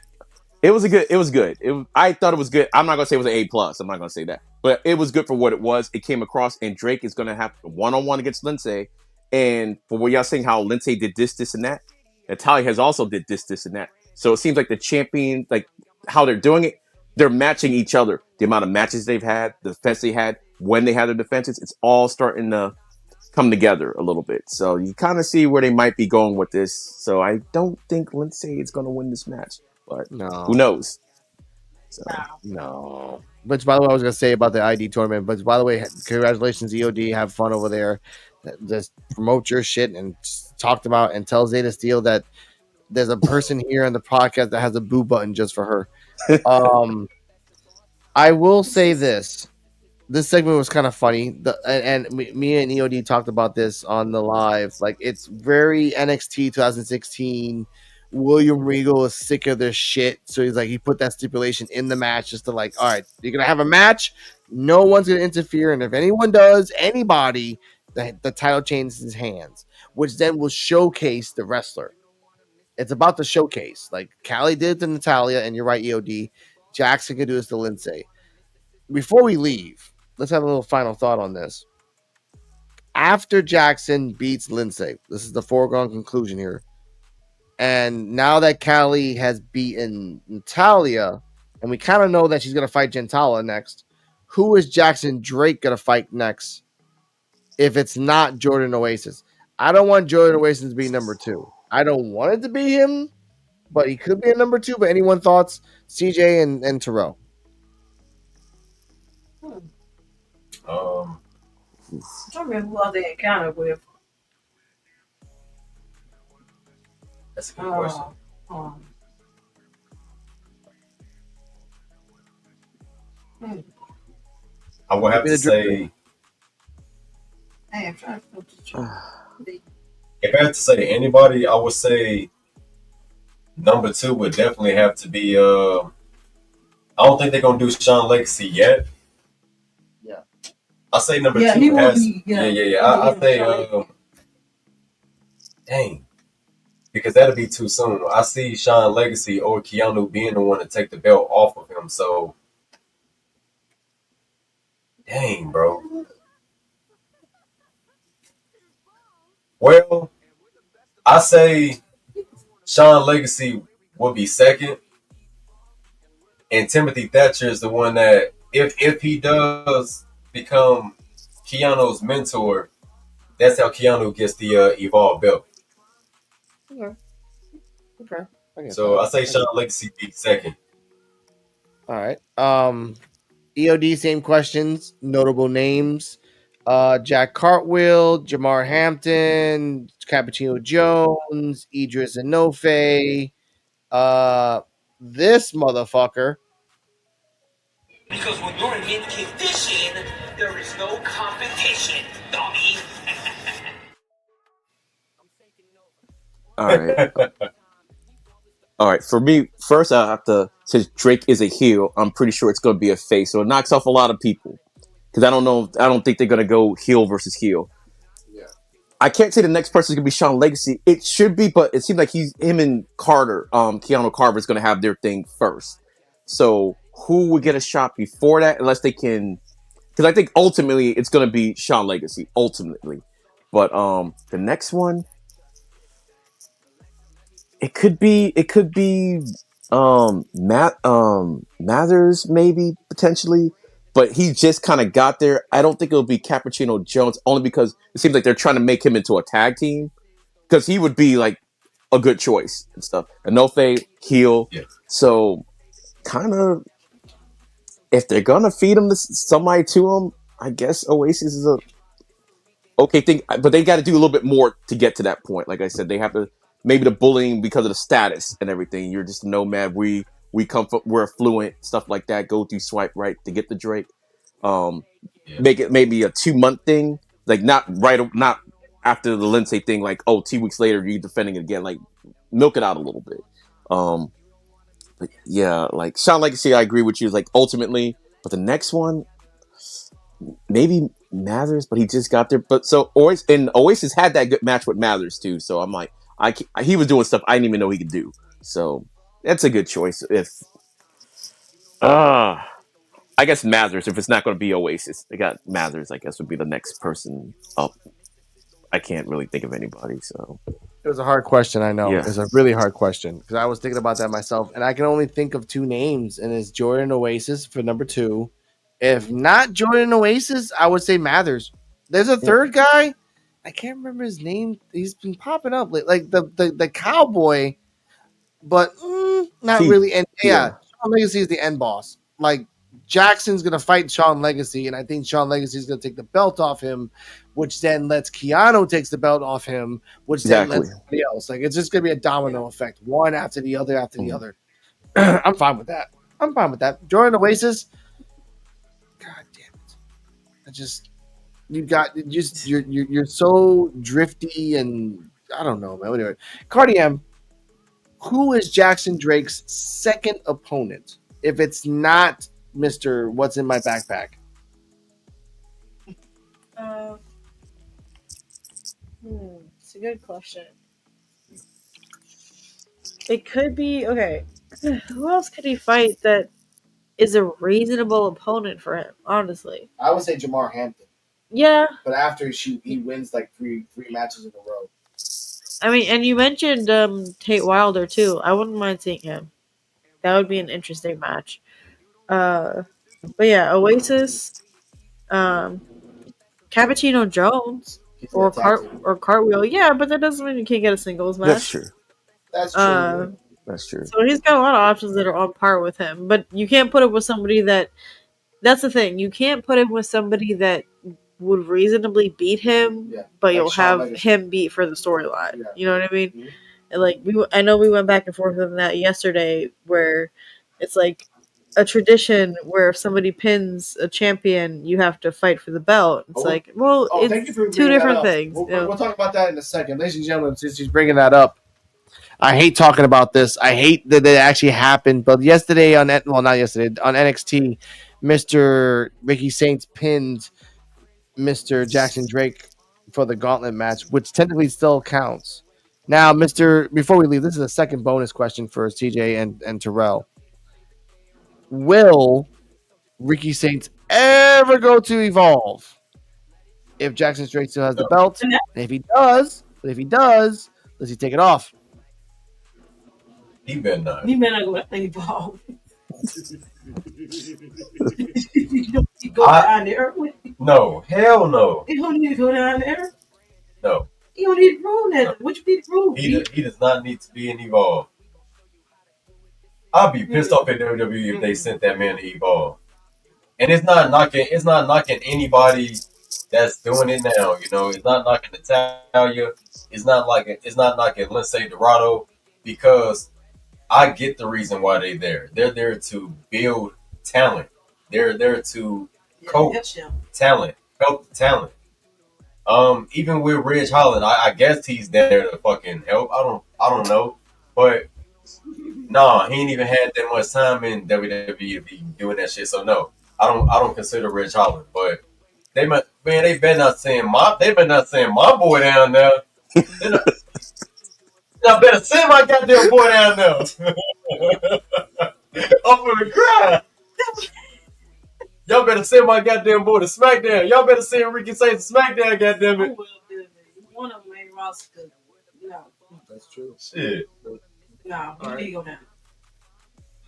I thought it was good. I'm not gonna say it was an A+. I'm not gonna say that, but it was good for what it was. It came across, and Drake is gonna have one-on-one against Lindsay. And for what y'all saying, how Lindsay did this, and that, Natalia has also did this, and that. So it seems like the champion, like how they're doing it, they're matching each other. The amount of matches they've had, the defense they had, when they had their defenses, it's all starting to come together a little bit. So you kind of see where they might be going with this. So I don't think Lindsay is going to win this match, but who knows? So, no. But by the way, I was going to say about the ID tournament, but by the way, congratulations, EOD. Have fun over there. Just promote your shit and talk about and tell Zeta Steel that there's a person here on the podcast that has a boo button just for her. I will say this segment was kind of funny. And me and EOD talked about this on the live. Like, it's very NXT 2016 William Regal is sick of this shit, so he's like, he put that stipulation in the match just to like, all right, you're gonna have a match, no one's gonna interfere, and if anyone does, anybody, the title changes hands, which then will showcase the wrestler. It's about the showcase. Like Callie did to Natalia, and you're right, EOD. Jackson could do this to Lindsay. Before we leave, let's have a little final thought on this. After Jackson beats Lindsay, this is the foregone conclusion here. And now that Callie has beaten Natalia, and we kind of know that she's going to fight Gentala next, who is Jackson Drake going to fight next if it's not Jordan Oasis? I don't want Jordan Oasis to be number 2. I don't want it to be him, but he could be a number 2. But anyone thoughts? CJ and Terrell. I'm trying to remember who else they encountered with. That's a good question. I would have to say. Hey, I'm trying to. If I had to say anybody, I would say number 2 would definitely have to be. I don't think they're gonna do Sean Legacy yet. Yeah. I say number 2 he has. Be, I say. Dang. Because that'd be too soon. I see Sean Legacy or Keanu being the one to take the belt off of him. So, dang, bro. Well, I say Sean Legacy will be second, and Timothy Thatcher is the one that, if he does become Keanu's mentor, that's how Keanu gets the Evolve belt. Okay. So I say Sean Legacy be second. All right. EOD, same questions. Notable names. Jack Cartwheel, Jamar Hampton, Cappuccino Jones, Idris Enofe. This motherfucker. Because when you're in mid-condition, there is no competition, dummy. All right. All right. For me, first I have to, since Drake is a heel, I'm pretty sure it's going to be a face. So it knocks off a lot of people. Because I don't think they're going to go heel versus heel. Yeah. I can't say the next person is going to be Sean Legacy. It should be, but it seems like him and Carter, Keanu Carver is going to have their thing first. So who would get a shot before that? Unless they can, because I think ultimately it's going to be Sean Legacy, ultimately. But the next one, it could be Mathers maybe potentially, but he just kind of got there. I don't think it'll be Cappuccino Jones, only because it seems like they're trying to make him into a tag team, because he would be like a good choice and stuff. Enofe, heel. Yeah. So kind of, if they're gonna feed him somebody to him, I guess Oasis is a okay thing, but they got to do a little bit more to get to that point. Like I said, they have to, maybe the bullying because of the status and everything. You're just a nomad. We're affluent, stuff like that. Go through swipe right to get the Drake. Make it maybe a 2-month thing, like not after the Lindsay thing. Like 2 weeks later you're defending it again. Like milk it out a little bit. But yeah, like Sean Legacy, I agree with you. Is like ultimately, but the next one, maybe Mathers, but he just got there. But so Oasis had that good match with Mathers too. So I'm like, he was doing stuff I didn't even know he could do. So that's a good choice. If I guess Mathers, if it's not going to be Oasis, they got Mathers. I guess would be the next person up. I can't really think of anybody. So it was a hard question. I know. Yeah. It's a really hard question because I was thinking about that myself, and I can only think of 2 names, and it's Jordan Oasis for number 2. If not Jordan Oasis, I would say Mathers. There's a third guy. I can't remember his name. He's been popping up like the cowboy, but not really. And Sean Legacy is the end boss. Like Jackson's gonna fight Sean Legacy, and I think Sean Legacy is gonna take the belt off him, which then lets Keanu takes the belt off him, which then lets somebody else. Like it's just gonna be a domino effect, one after the other after the other. I'm fine with that. Jordan Oasis. God damn it! You're so drifty, and I don't know, man. Anyway, Cardi M, who is Jackson Drake's second opponent if it's not Mr. What's in My Backpack? It's a good question. It could be okay. Who else could he fight that is a reasonable opponent for him? Honestly, I would say Jamar Hampton. yeah. But after he wins like three matches in a row. I mean, and you mentioned Tate Wilder too. I wouldn't mind seeing him. That would be an interesting match. But yeah, Oasis, Cappuccino Jones, or Cartwheel. Yeah, but that doesn't mean you can't get a singles match. That's true. That's true. That's true. So he's got a lot of options that are on par with him, but you can't put him with somebody that. That's the thing. You can't put him with somebody that would reasonably beat him, but you'll have him beat for the storyline. Yeah. You know what I mean? Mm-hmm. And like I know we went back and forth on that yesterday, where it's like a tradition where if somebody pins a champion, you have to fight for the belt. It's it's two different things. We'll talk about that in a second, ladies and gentlemen. Since he's bringing that up, I hate talking about this. I hate that it actually happened. But yesterday not yesterday on NXT, Mr. Ricky Saints pinned Mr. Jackson Drake for the gauntlet match, which technically still counts. Now, before we leave, this is a second bonus question for CJ and Terrell. Will Ricky Saints ever go to Evolve if Jackson Drake still has the belt? And if he does, does he take it off? He better not. He better not go to Evolve. You go down there. No, hell no. You don't need to go down there. No. You don't need to prove that. What you need to prove? He does not need to be in Evolve. I'd be pissed off at WWE if they sent that man to Evolve. And it's not knocking anybody that's doing it now. You know, it's not knocking Natalia. It's not knocking Lindsay Dorado, because I get the reason why they're there. They're there to build talent. They're there to coach talent, help the talent. Even with Ridge Holland, I guess he's there to fucking help. I don't know, but nah, he ain't even had that much time in WWE to be doing that shit. So no, I don't consider Ridge Holland. But they better not send my boy down there. Y'all better send my goddamn boy down there. I'm gonna cry. Y'all better send my goddamn boy to SmackDown. Y'all better send Ricky Saints to SmackDown, goddammit. One of them ain't roster. No. That's true. Shit. No, you need to go down.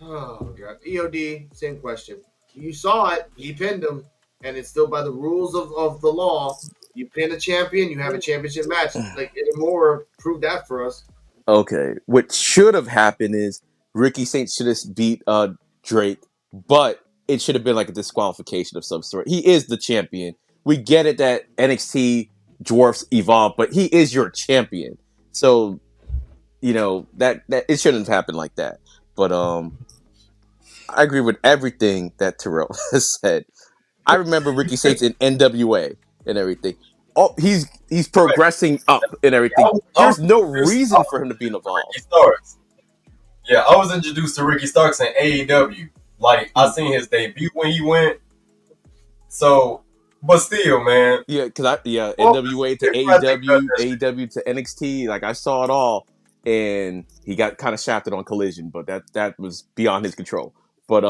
Oh, God. EOD, same question. You saw it. He pinned him, and it's still by the rules of the law. You pin a champion, you have a championship match. Like, Moore proved that for us. Okay. What should have happened is Ricky Saints should have beat Drake, but it should have been like a disqualification of some sort. He is the champion. We get it that NXT dwarfs Evolve, but he is your champion. So, you know, that it shouldn't have happened like that. But I agree with everything that Terrell has said. I remember Ricky Saints in NWA and everything. Oh, he's progressing up and everything. There's no reason for him to be involved. Ricky Starks. Yeah, I was introduced to Ricky Starks in AEW. Like, I seen his debut when he went. So, but still, man. Yeah, because NWA to AEW, AEW to NXT. Like, I saw it all, and he got kind of shafted on Collision, but that was beyond his control. But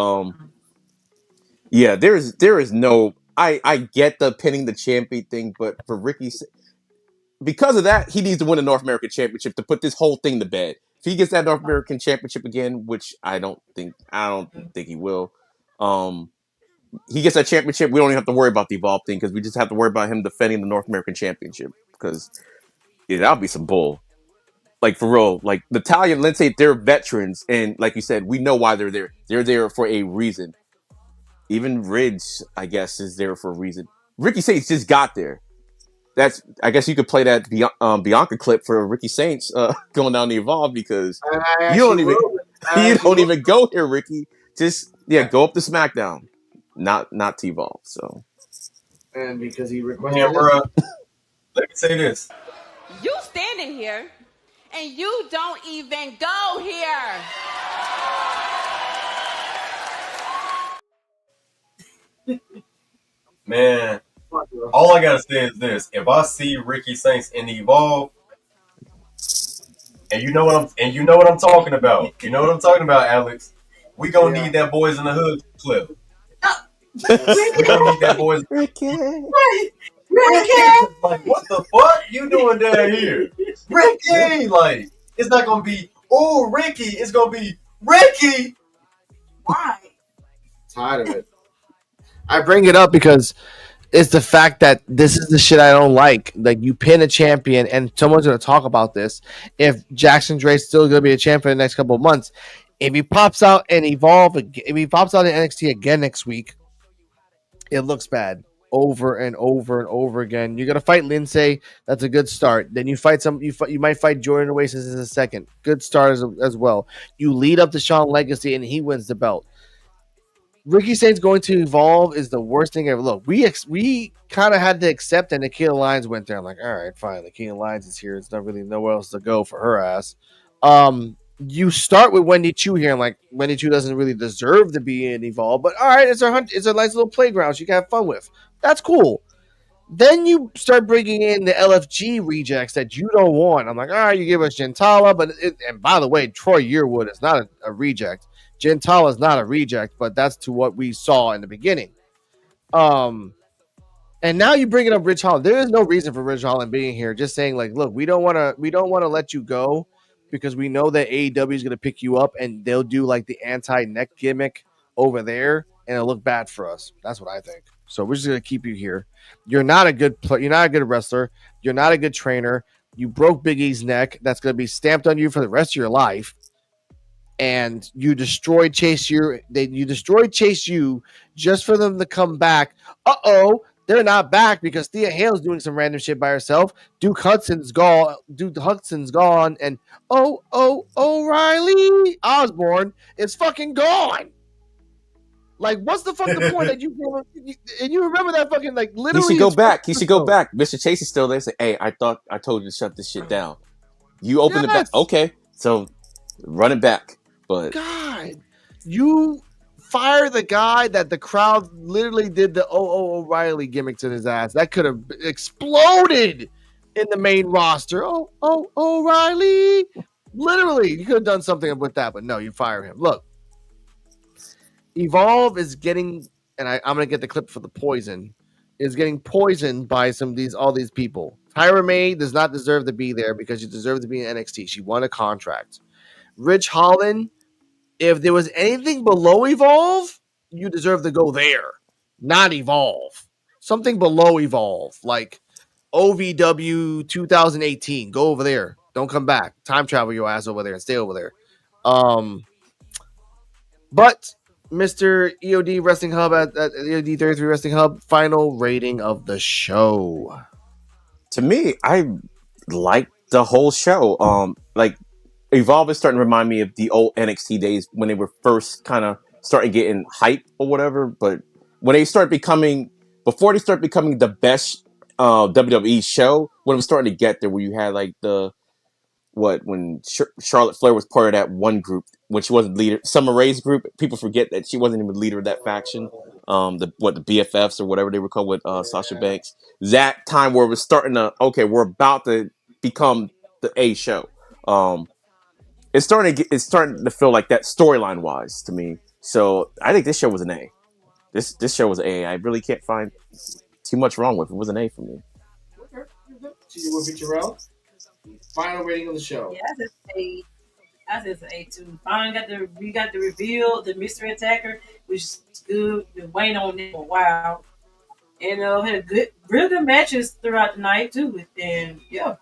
yeah, there is no. I get the pinning the champion thing, but for Ricky, because of that, he needs to win the North American Championship to put this whole thing to bed. If he gets that North American Championship again, which I don't think he will, he gets that championship, we don't even have to worry about the Evolve thing, because we just have to worry about him defending the North American Championship, because that'll be some bull. Like, for real, like Natalia and Lindsay, they're veterans, and like you said, we know why they're there. They're there for a reason. Even Ridge, I guess, is there for a reason. Ricky Saints just got there. I guess you could play that Bianca clip for Ricky Saints going down the Evolve, because you don't even go here, Ricky. Just go up to SmackDown, not to Evolve. So, and because he requested bro, let me say this: you standing here and you don't even go here. Man, all I gotta say is this: if I see Ricky Saints in Evolve, and you know what I'm talking about, Alex. We gonna need that Boys in the Hood clip. We gonna need that Boys. Ricky. Like, what the fuck you doing down here, Ricky? Like, it's not gonna be Ricky. It's gonna be Ricky. Why? Tired of it. I bring it up because it's the fact that this is the shit I don't like. Like, you pin a champion, and someone's going to talk about this. If Jackson Drake's still going to be a champion in the next couple of months, if he pops out and Evolve, if he pops out in NXT again next week, it looks bad over and over and over again. You're going to fight Lindsay. That's a good start. Then you fight you might fight Jordan Oasis as a second. Good start as well. You lead up to Shawn Legacy, and he wins the belt. Ricky Saints going to Evolve is the worst thing ever. Look, we kind of had to accept that Nikita Lyons went there. I'm like, all right, fine. Nikita Lyons is here. It's not really nowhere else to go for her ass. You start with Wendy Chu here, and like Wendy Chu doesn't really deserve to be in Evolve, but all right, it's a nice little playground she can have fun with. That's cool. Then you start bringing in the LFG rejects that you don't want. I'm like, all right, you give us Gentala, and by the way, Troy Yearwood is not a reject. Gentala is not a reject, but that's to what we saw in the beginning. And now you bring it up Ridge Holland. There is no reason for Ridge Holland being here. Just saying, like, look, we don't want to let you go because we know that AEW is going to pick you up and they'll do like the anti-neck gimmick over there, and it'll look bad for us. That's what I think. So we're just going to keep you here. You're not a good You're not a good wrestler. You're not a good trainer. You broke Big E's neck. That's going to be stamped on you for the rest of your life. And you destroyed Chase U. You destroyed Chase U just for them to come back. They're not back because Thea Hale's doing some random shit by herself. Duke Hudson's gone, and O'Reilly Osborne is fucking gone. Like, what's the fucking point that you remember that fucking, like, literally? He should go back. Mr. Chase is still there. Say, hey, I told you to shut this shit down. You open the back. Okay, so run it back. But God, you fire the guy that the crowd literally did the O'Reilly gimmick to his ass. That could have exploded in the main roster. O'Reilly. Literally, you could have done something with that, but no, you fire him. Look, Evolve is getting, and I'm going to get the clip for the poison, is getting poisoned by all these people. Tyra May does not deserve to be there because she deserves to be in NXT. She won a contract. Ridge Holland, if there was anything below Evolve, you deserve to go there, not Evolve. Something below Evolve, like OVW 2018. Go over there. Don't come back. Time travel your ass over there and stay over there. But Mr. EOD Wrestling Hub at EOD 33 Wrestling Hub, final rating of the show. To me, I like the whole show. Like, Evolve is starting to remind me of the old NXT days when they were first kind of starting getting hype or whatever. But when they start becoming, before they start becoming the best WWE show, when it was starting to get there, where you had like when Charlotte Flair was part of that one group, when she wasn't leader, Summer Rae's group, people forget that she wasn't even the leader of that faction. The BFFs or whatever they were called with Sasha Banks. That time where it was starting to, okay, we're about to become the A show. It's starting to feel like that storyline wise to me. So I think this show was an A. This show was an A. I really can't find too much wrong with it. It was an A for me. CeeJayWolfy, final rating of the show. Yeah, I said it's an A too. Finally we got the reveal, the mystery attacker, which is good. Been waiting on it for a while. And had real good matches throughout the night too. And yeah,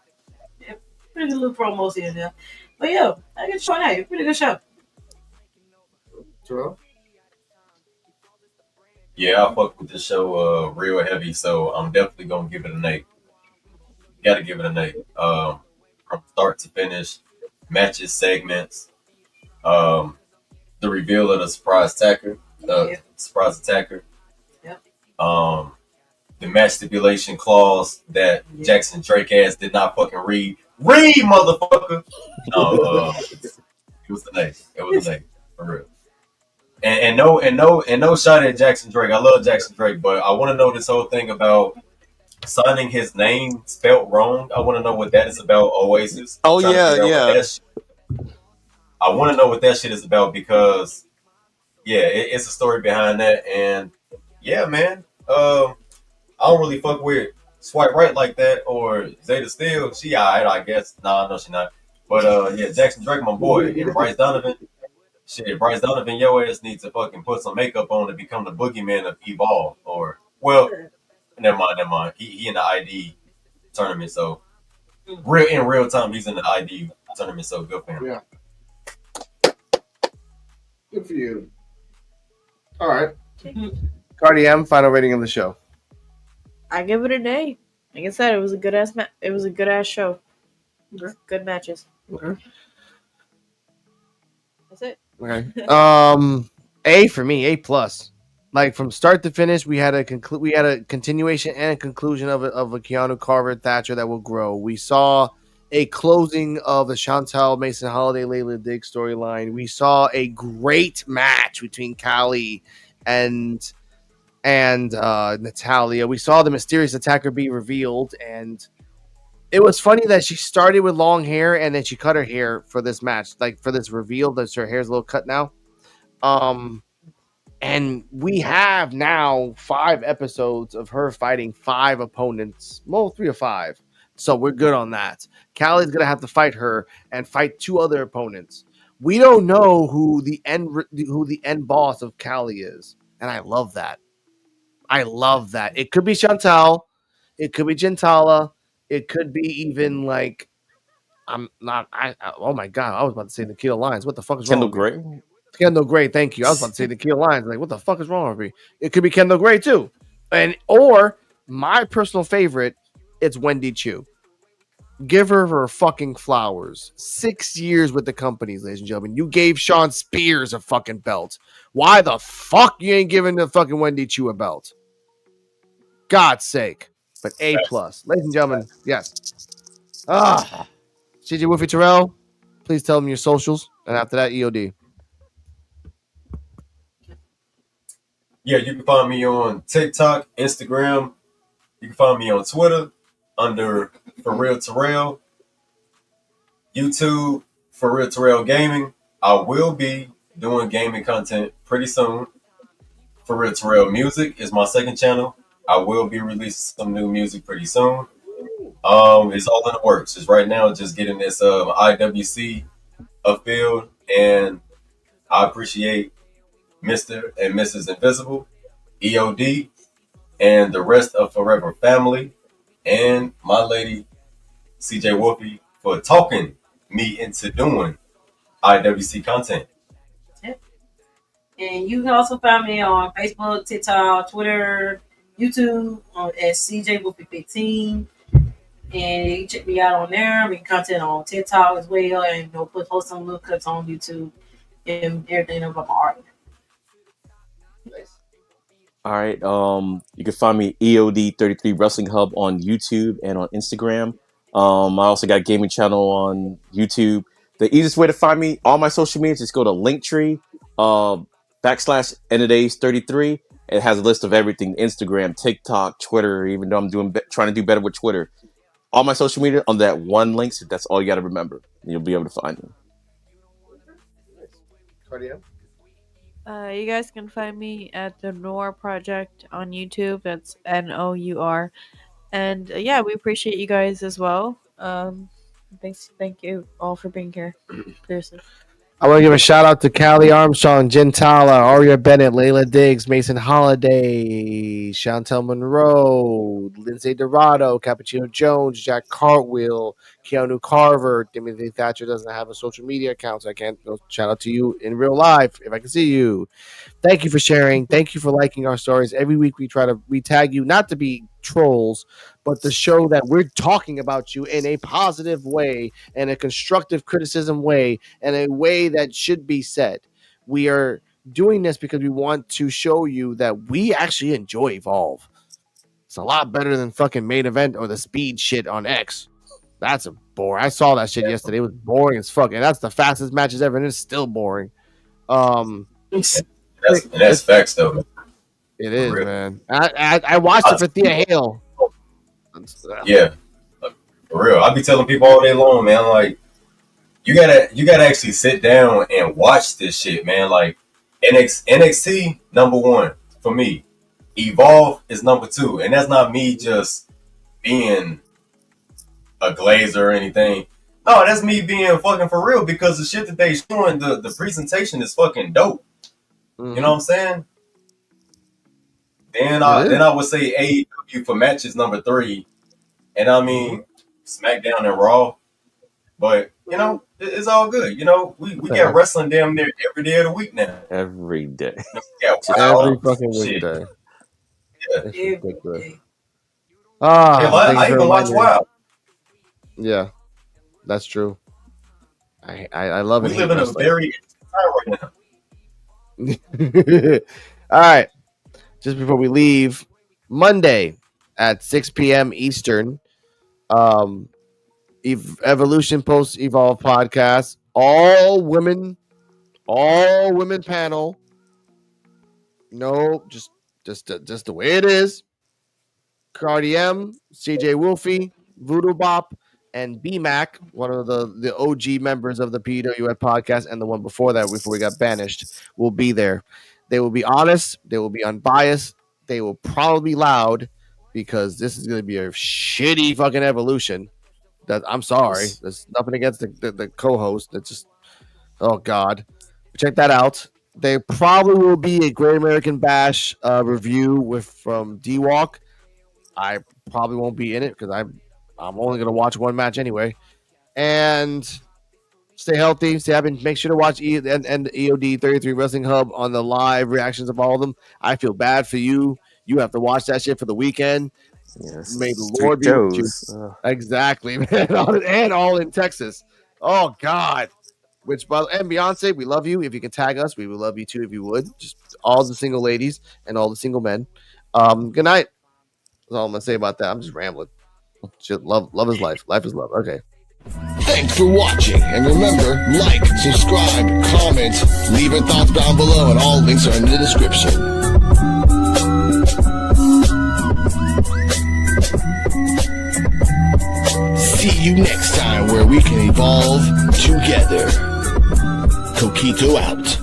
pretty good little promos here and there. But yeah, I get show now. Pretty good show. Terrell? Yeah, I fuck with this show real heavy, so I'm definitely gonna give it an A. Gotta give it an A. From start to finish, matches, segments, the reveal of the surprise attacker, Yep. The match stipulation clause that Jackson Drake ass did not fucking read. Read, motherfucker. No, it was the name. It was the name for real. And no shot at Jackson Drake. I love Jackson Drake, but I want to know this whole thing about signing his name spelt wrong. I want to know what that is about. Oasis. Oh Trying to yeah, figure out what yeah. that I want to know what that shit is about because yeah, it's a story behind that, and yeah, man. I don't really fuck with Swipe Right like that or Zeta Steel. She alright, I guess. Nah, no, she not. But yeah, Jackson Drake, my boy, and Bryce Donovan. Shit, Bryce Donovan, your ass needs to fucking put some makeup on to become the boogeyman of Evolve. Or well, never mind. He in the ID tournament, so in real time he's in the ID tournament. So good for him. Yeah. Good for you. All right. Cardi M, final rating of the show. I give it an A. Like I said, it was a good ass show. Good matches. Okay. That's it. Okay. A for me, A plus. Like from start to finish, we had a continuation and a conclusion of a Keanu Carver Thatcher that will grow. We saw a closing of the Chantel Mason Holiday Layla Diggs storyline. We saw a great match between Callie and Natalia. We saw the mysterious attacker be revealed, and it was funny that she started with long hair and then she cut her hair for this match, like for this reveal. That her hair's a little cut now. And we have now 5 episodes of her fighting 5 opponents. Well, 3 or 5. So we're good on that. Callie's gonna have to fight her and fight 2 other opponents. We don't know who the end boss of Callie is, and I love that. It could be Chantal, it could be Gentala, it could be even like oh my god, I was about to say Nikita Lyons. What the fuck is Kendall wrong with me? Gray. Kendall Gray, thank you. I was about to say Nikita Lyons. Like, what the fuck is wrong with me? It could be Kendall Gray too, or my personal favorite, it's Wendy Chu. Give her fucking flowers. 6 years with the companies, ladies and gentlemen. You gave Sean Spears a fucking belt. Why the fuck you ain't giving the fucking Wendy Chu a belt? God's sake. But A plus, ladies and gentlemen. Yes. CeeJayWolfy Terrell, please tell them your socials, and after that, EOD. Yeah, you can find me on TikTok, Instagram. You can find me on Twitter under For-Terrell. YouTube, For-Terrell Gaming. I will be doing gaming content pretty soon. For-Terrell Music is my second channel. I will be releasing some new music pretty soon. It's all in the works. Just right now, just getting this IWC afield, and I appreciate Mr. and Mrs. Invisible, EOD, and the rest of Forever Family, and my lady CeeJayWolfy for talking me into doing IWC content. And you can also find me on Facebook, TikTok, Twitter, YouTube at CeeJayWolfy15. And you can check me out on there. We content on TikTok as well, and post some little clips on YouTube and everything about my art. All right. You can find me EOD33 Wrestling Hub on YouTube and on Instagram. I also got a gaming channel on YouTube. The easiest way to find me, all my social media, just go to Linktree, /Endadays33. It has a list of everything: Instagram, TikTok, Twitter. Even though I'm trying to do better with Twitter, all my social media on that one link. So that's all you got to remember. You'll be able to find me. Cardio. You guys can find me at the Noir Project on YouTube. That's NOUR. And yeah, we appreciate you guys as well. Thank you all for being here. Seriously. I want to give a shout out to Callie Armstrong, Gentala, Aria Bennett, Layla Diggs, Mason Holiday, Chantel Monroe, Lindsay Dorado, Cappuccino Jones, Jack Cartwheel, Keanu Carver. Timothy Thatcher doesn't have a social media account, so I can't shout out to you in real life if I can see you. Thank you for sharing. Thank you for liking our stories. Every week we tag you, not to be trolls, but to show that we're talking about you in a positive way and a constructive criticism way and a way that should be said. We are doing this because we want to show you that we actually enjoy Evolve. It's a lot better than fucking Main Event or the speed shit on X. That's a bore. I saw that shit yesterday. It was boring as fuck, and that's the fastest matches ever, and it's still boring. That's facts though. It is, man. I watched it for Thea Hale. Yeah, for real. I be telling people all day long, man. Like, you gotta actually sit down and watch this shit, man. Like, NXT #1 for me. Evolve is #2, and that's not me just being a glazer or anything. No, that's me being fucking for real because the shit that they showing, the presentation is fucking dope. You know what I'm saying? Then I would say AEW for matches #3, and I mean SmackDown and Raw. But you know, it's all good. You know, we got wrestling damn near every day of the week now. Every day. Every fucking weekday. Yeah. It's ridiculous. I even watch WoW. Yeah, that's true. I love it. We live in a very interesting time right now. All right. Just before we leave, Monday at 6 p.m. Eastern, Evolution Post Evolve podcast, all women panel. No, just the way it is. Cardi M, CeeJayWolfy, Voodoo Bop, and B-Mac, one of the OG members of the PWF podcast, and the one before that, before we got banished, will be there. They will be honest. They will be unbiased. They will probably be loud because this is going to be a shitty fucking Evolution. That I'm sorry. There's nothing against the co-host. It's just, oh God. Check that out. There probably will be a Great American Bash review from D-Walk. I probably won't be in it because I'm only going to watch one match anyway. And stay healthy, stay happy. Make sure to watch and EOD 33 Wrestling Hub on the live reactions of all of them. I feel bad for you. You have to watch that shit for the weekend. Yes. May the Lord be with you. Exactly, man. And all in Texas. Oh, God. And Beyonce, we love you. If you can tag us, we would love you too if you would. Just all the single ladies and all the single men. Good night. That's all I'm going to say about that. I'm just rambling. Love is life. Life is love. Okay. Thanks for watching, and remember, like, subscribe, comment, leave your thoughts down below, and all links are in the description. See you next time where we can evolve together. Coquito out.